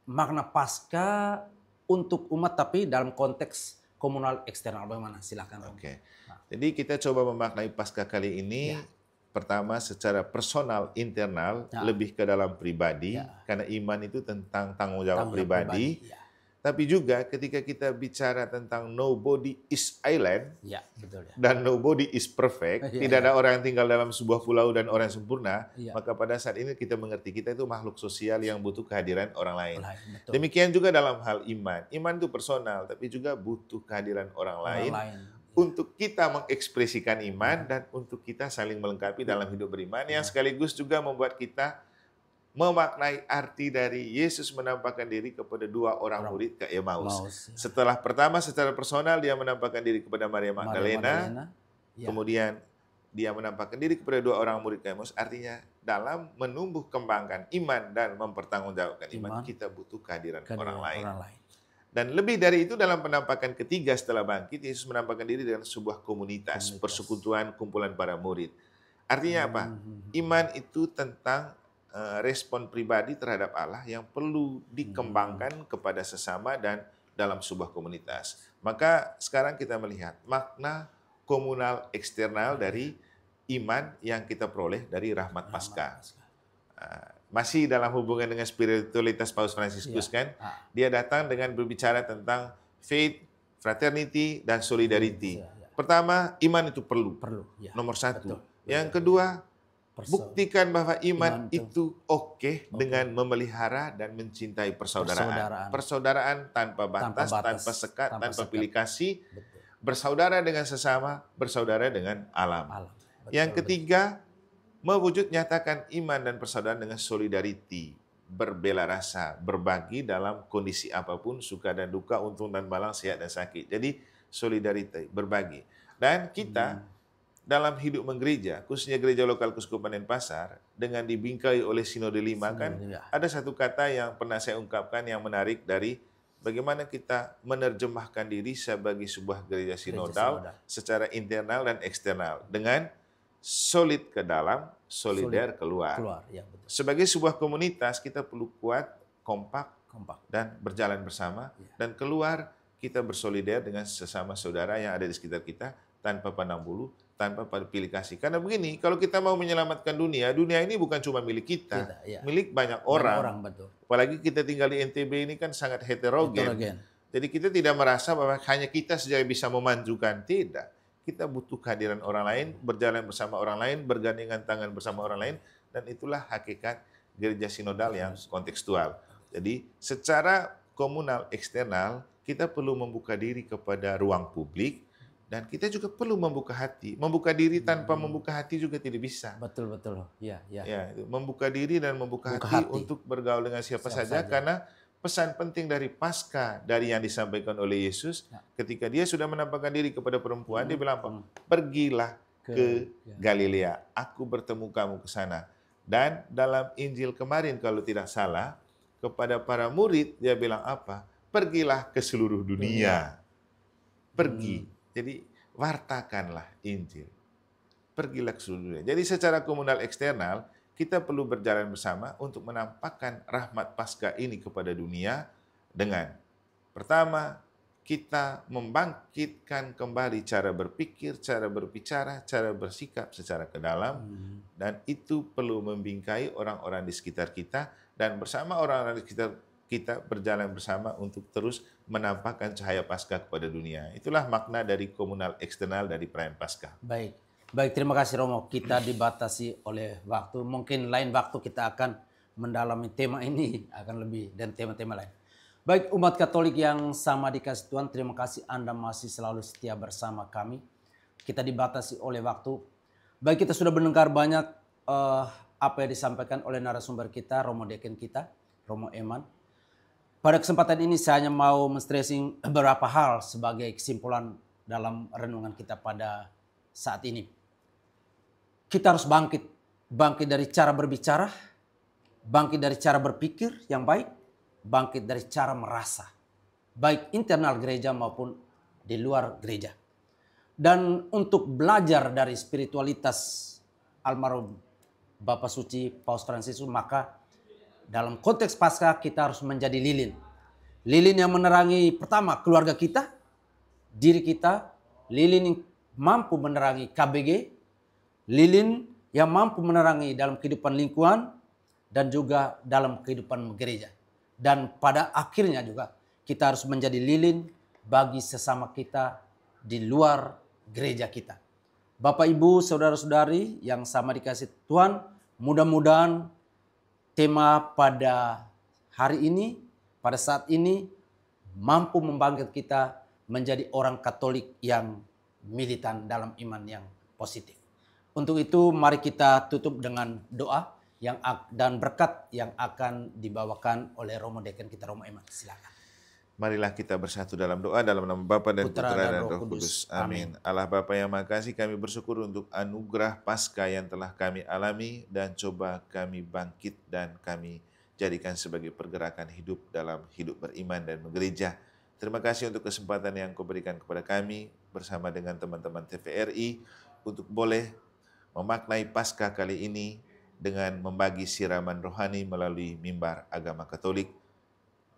makna Paskah untuk umat tapi dalam konteks komunal eksternal, bagaimana? Silakan Romo. Oke. Jadi kita coba memaknai Paskah kali ini. Pertama secara personal internal, lebih ke dalam pribadi, karena iman itu tentang tanggung jawab pribadi. Tapi juga ketika kita bicara tentang nobody is island, dan nobody is perfect, tidak ada orang yang tinggal dalam sebuah pulau dan orang yang sempurna, maka pada saat ini kita mengerti kita itu makhluk sosial yang butuh kehadiran orang lain. Demikian juga dalam hal iman. Iman itu personal, tapi juga butuh kehadiran orang lain untuk kita mengekspresikan iman dan untuk kita saling melengkapi dalam hidup beriman yang sekaligus juga membuat kita memaknai arti dari Yesus menampakkan diri kepada dua orang murid ke Emmaus. Setelah pertama secara personal dia menampakkan diri kepada Maria Magdalena, kemudian dia menampakkan diri kepada dua orang murid ke Emmaus. Artinya dalam menumbuh kembangkan iman dan mempertanggungjawabkan iman kita butuh kehadiran orang lain. Dan lebih dari itu dalam penampakan ketiga setelah bangkit, Yesus menampakkan diri dengan sebuah komunitas. Persekutuan kumpulan para murid. Artinya apa? Iman itu tentang respon pribadi terhadap Allah yang perlu dikembangkan kepada sesama dan dalam sebuah komunitas. Maka sekarang kita melihat makna komunal eksternal dari iman yang kita peroleh dari rahmat Paskah. Masih dalam hubungan dengan spiritualitas Paus Fransiskus kan, dia datang dengan berbicara tentang faith, fraternity, dan solidarity. Pertama, iman itu perlu. Nomor satu. Yang kedua, buktikan bahwa iman itu oke dengan memelihara dan mencintai persaudaraan. Persaudaraan tanpa batas, tanpa sekat, tanpa pilih kasih. Bersaudara dengan sesama, bersaudara dengan alam. Yang ketiga, mewujud nyatakan iman dan persaudaraan dengan solidarity. Berbela rasa, berbagi dalam kondisi apapun, suka dan duka, untung dan malang, sehat dan sakit. Jadi solidarity, berbagi. Dan kita dalam hidup menggereja, khususnya gereja lokal Keuskupan Denpasar, dengan dibingkai oleh Sinode 5 kan, ada satu kata yang pernah saya ungkapkan yang menarik dari bagaimana kita menerjemahkan diri sebagai sebuah gereja sinodal secara internal dan eksternal dengan solid ke dalam, solider keluar. Sebagai sebuah komunitas kita perlu kuat, kompak dan berjalan bersama, dan keluar kita bersolider dengan sesama saudara yang ada di sekitar kita tanpa pandang bulu, tanpa pilih kasih. Karena begini, kalau kita mau menyelamatkan dunia, dunia ini bukan cuma milik kita, milik banyak orang. Apalagi kita tinggal di NTB ini kan sangat heterogen. Jadi kita tidak merasa bahwa hanya kita saja bisa memajukan. Tidak. Kita butuh kehadiran orang lain, berjalan bersama orang lain, bergandengan tangan bersama orang lain, dan itulah hakikat gereja sinodal yang kontekstual. Jadi secara komunal eksternal, kita perlu membuka diri kepada ruang publik, dan kita juga perlu membuka hati. Membuka diri tanpa membuka hati juga tidak bisa. Betul. Ya, membuka diri dan membuka hati untuk bergaul dengan siapa saja. Karena pesan penting dari Paskah, dari yang disampaikan oleh Yesus, ketika dia sudah menampakkan diri kepada perempuan, dia bilang apa? Pergilah ke Galilea, aku bertemu kamu ke sana. Dan dalam Injil kemarin kalau tidak salah, kepada para murid dia bilang apa? Pergilah ke seluruh dunia. Pergi. Jadi wartakanlah Injil. Pergilah ke seluruh dunia. Jadi secara komunal eksternal, kita perlu berjalan bersama untuk menampakkan rahmat Paskah ini kepada dunia dengan pertama, kita membangkitkan kembali cara berpikir, cara berbicara, cara bersikap secara ke dalam, dan itu perlu membingkai orang-orang di sekitar kita, dan bersama orang-orang di sekitar kita berjalan bersama untuk terus menampakkan cahaya Paskah kepada dunia. Itulah makna dari komunal eksternal dari perayaan Paskah. Baik, terima kasih Romo. Kita dibatasi oleh waktu. Mungkin lain waktu kita akan mendalami tema ini, akan lebih dan tema-tema lain. Baik, umat Katolik yang sama dikasih Tuhan, terima kasih Anda masih selalu setia bersama kami. Kita dibatasi oleh waktu. Baik, kita sudah mendengar banyak apa yang disampaikan oleh narasumber kita, Romo Deken kita, Romo Eman. Pada kesempatan ini saya hanya mau men-stressing beberapa hal sebagai kesimpulan dalam renungan kita pada saat ini. Kita harus bangkit dari cara berbicara, bangkit dari cara berpikir yang baik, bangkit dari cara merasa, baik internal gereja maupun di luar gereja. Dan untuk belajar dari spiritualitas almarhum Bapak Suci Paus Fransiskus, maka dalam konteks Paskah kita harus menjadi lilin. Lilin yang menerangi pertama keluarga kita, diri kita, lilin yang mampu menerangi KBG, lilin yang mampu menerangi dalam kehidupan lingkungan dan juga dalam kehidupan gereja. Dan pada akhirnya juga kita harus menjadi lilin bagi sesama kita di luar gereja kita. Bapak, Ibu, saudara-saudari yang sama dikasih Tuhan, mudah-mudahan tema pada hari ini, pada saat ini, mampu membangkit kita menjadi orang Katolik yang militan dalam iman yang positif. Untuk itu mari kita tutup dengan doa dan berkat yang akan dibawakan oleh Romo Dekan kita, Romo Eman. Silakan. Marilah kita bersatu dalam doa dalam nama Bapa dan Putra Putra dan dan Roh Roh Kudus. Kudus. Amin. Allah Bapa yang Maha Kasih, kami bersyukur untuk anugerah Paskah yang telah kami alami dan coba kami bangkit dan kami jadikan sebagai pergerakan hidup dalam hidup beriman dan bergereja. Terima kasih untuk kesempatan yang Kau berikan kepada kami bersama dengan teman-teman TVRI untuk boleh memaknai Paskah kali ini dengan membagi siraman rohani melalui mimbar agama Katolik.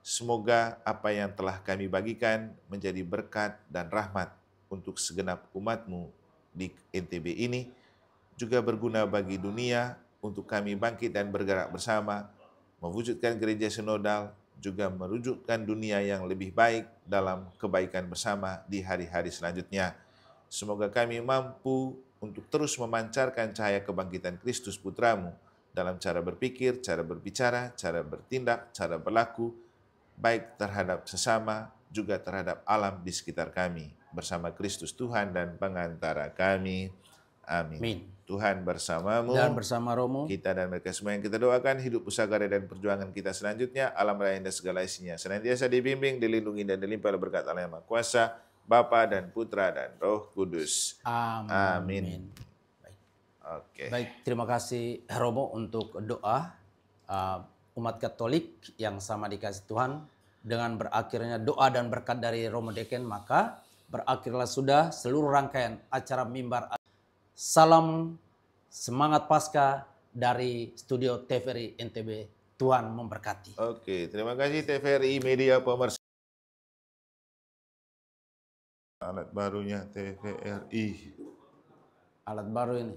Semoga apa yang telah kami bagikan menjadi berkat dan rahmat untuk segenap umat-Mu di NTB ini, juga berguna bagi dunia untuk kami bangkit dan bergerak bersama, mewujudkan gereja sinodal, juga merujukkan dunia yang lebih baik dalam kebaikan bersama di hari-hari selanjutnya. Semoga kami mampu untuk terus memancarkan cahaya kebangkitan Kristus Putra-Mu dalam cara berpikir, cara berbicara, cara bertindak, cara berlaku, baik terhadap sesama, juga terhadap alam di sekitar kami, bersama Kristus Tuhan dan pengantara kami. Amin. Amin. Tuhan bersamamu, Dan bersama Romo, kita dan mereka semua yang kita doakan, hidup usaha karya dan perjuangan kita selanjutnya, alam raya dan segala isinya, senantiasa dibimbing, dilindungi, dan dilimpah oleh berkat Allah yang Maha Kuasa, Bapa dan Putra dan Roh Kudus. Amin. Oke. Baik, terima kasih Romo untuk doa. Umat Katolik yang sama dikasih Tuhan, dengan berakhirnya doa dan berkat dari Romo Dekan, maka berakhirlah sudah seluruh rangkaian acara mimbar. Salam semangat Paskah dari studio TVRI NTB. Tuhan memberkati. Oke, terima kasih TVRI Media Pemersatu. Alat barunya TVRI. Alat baru ini.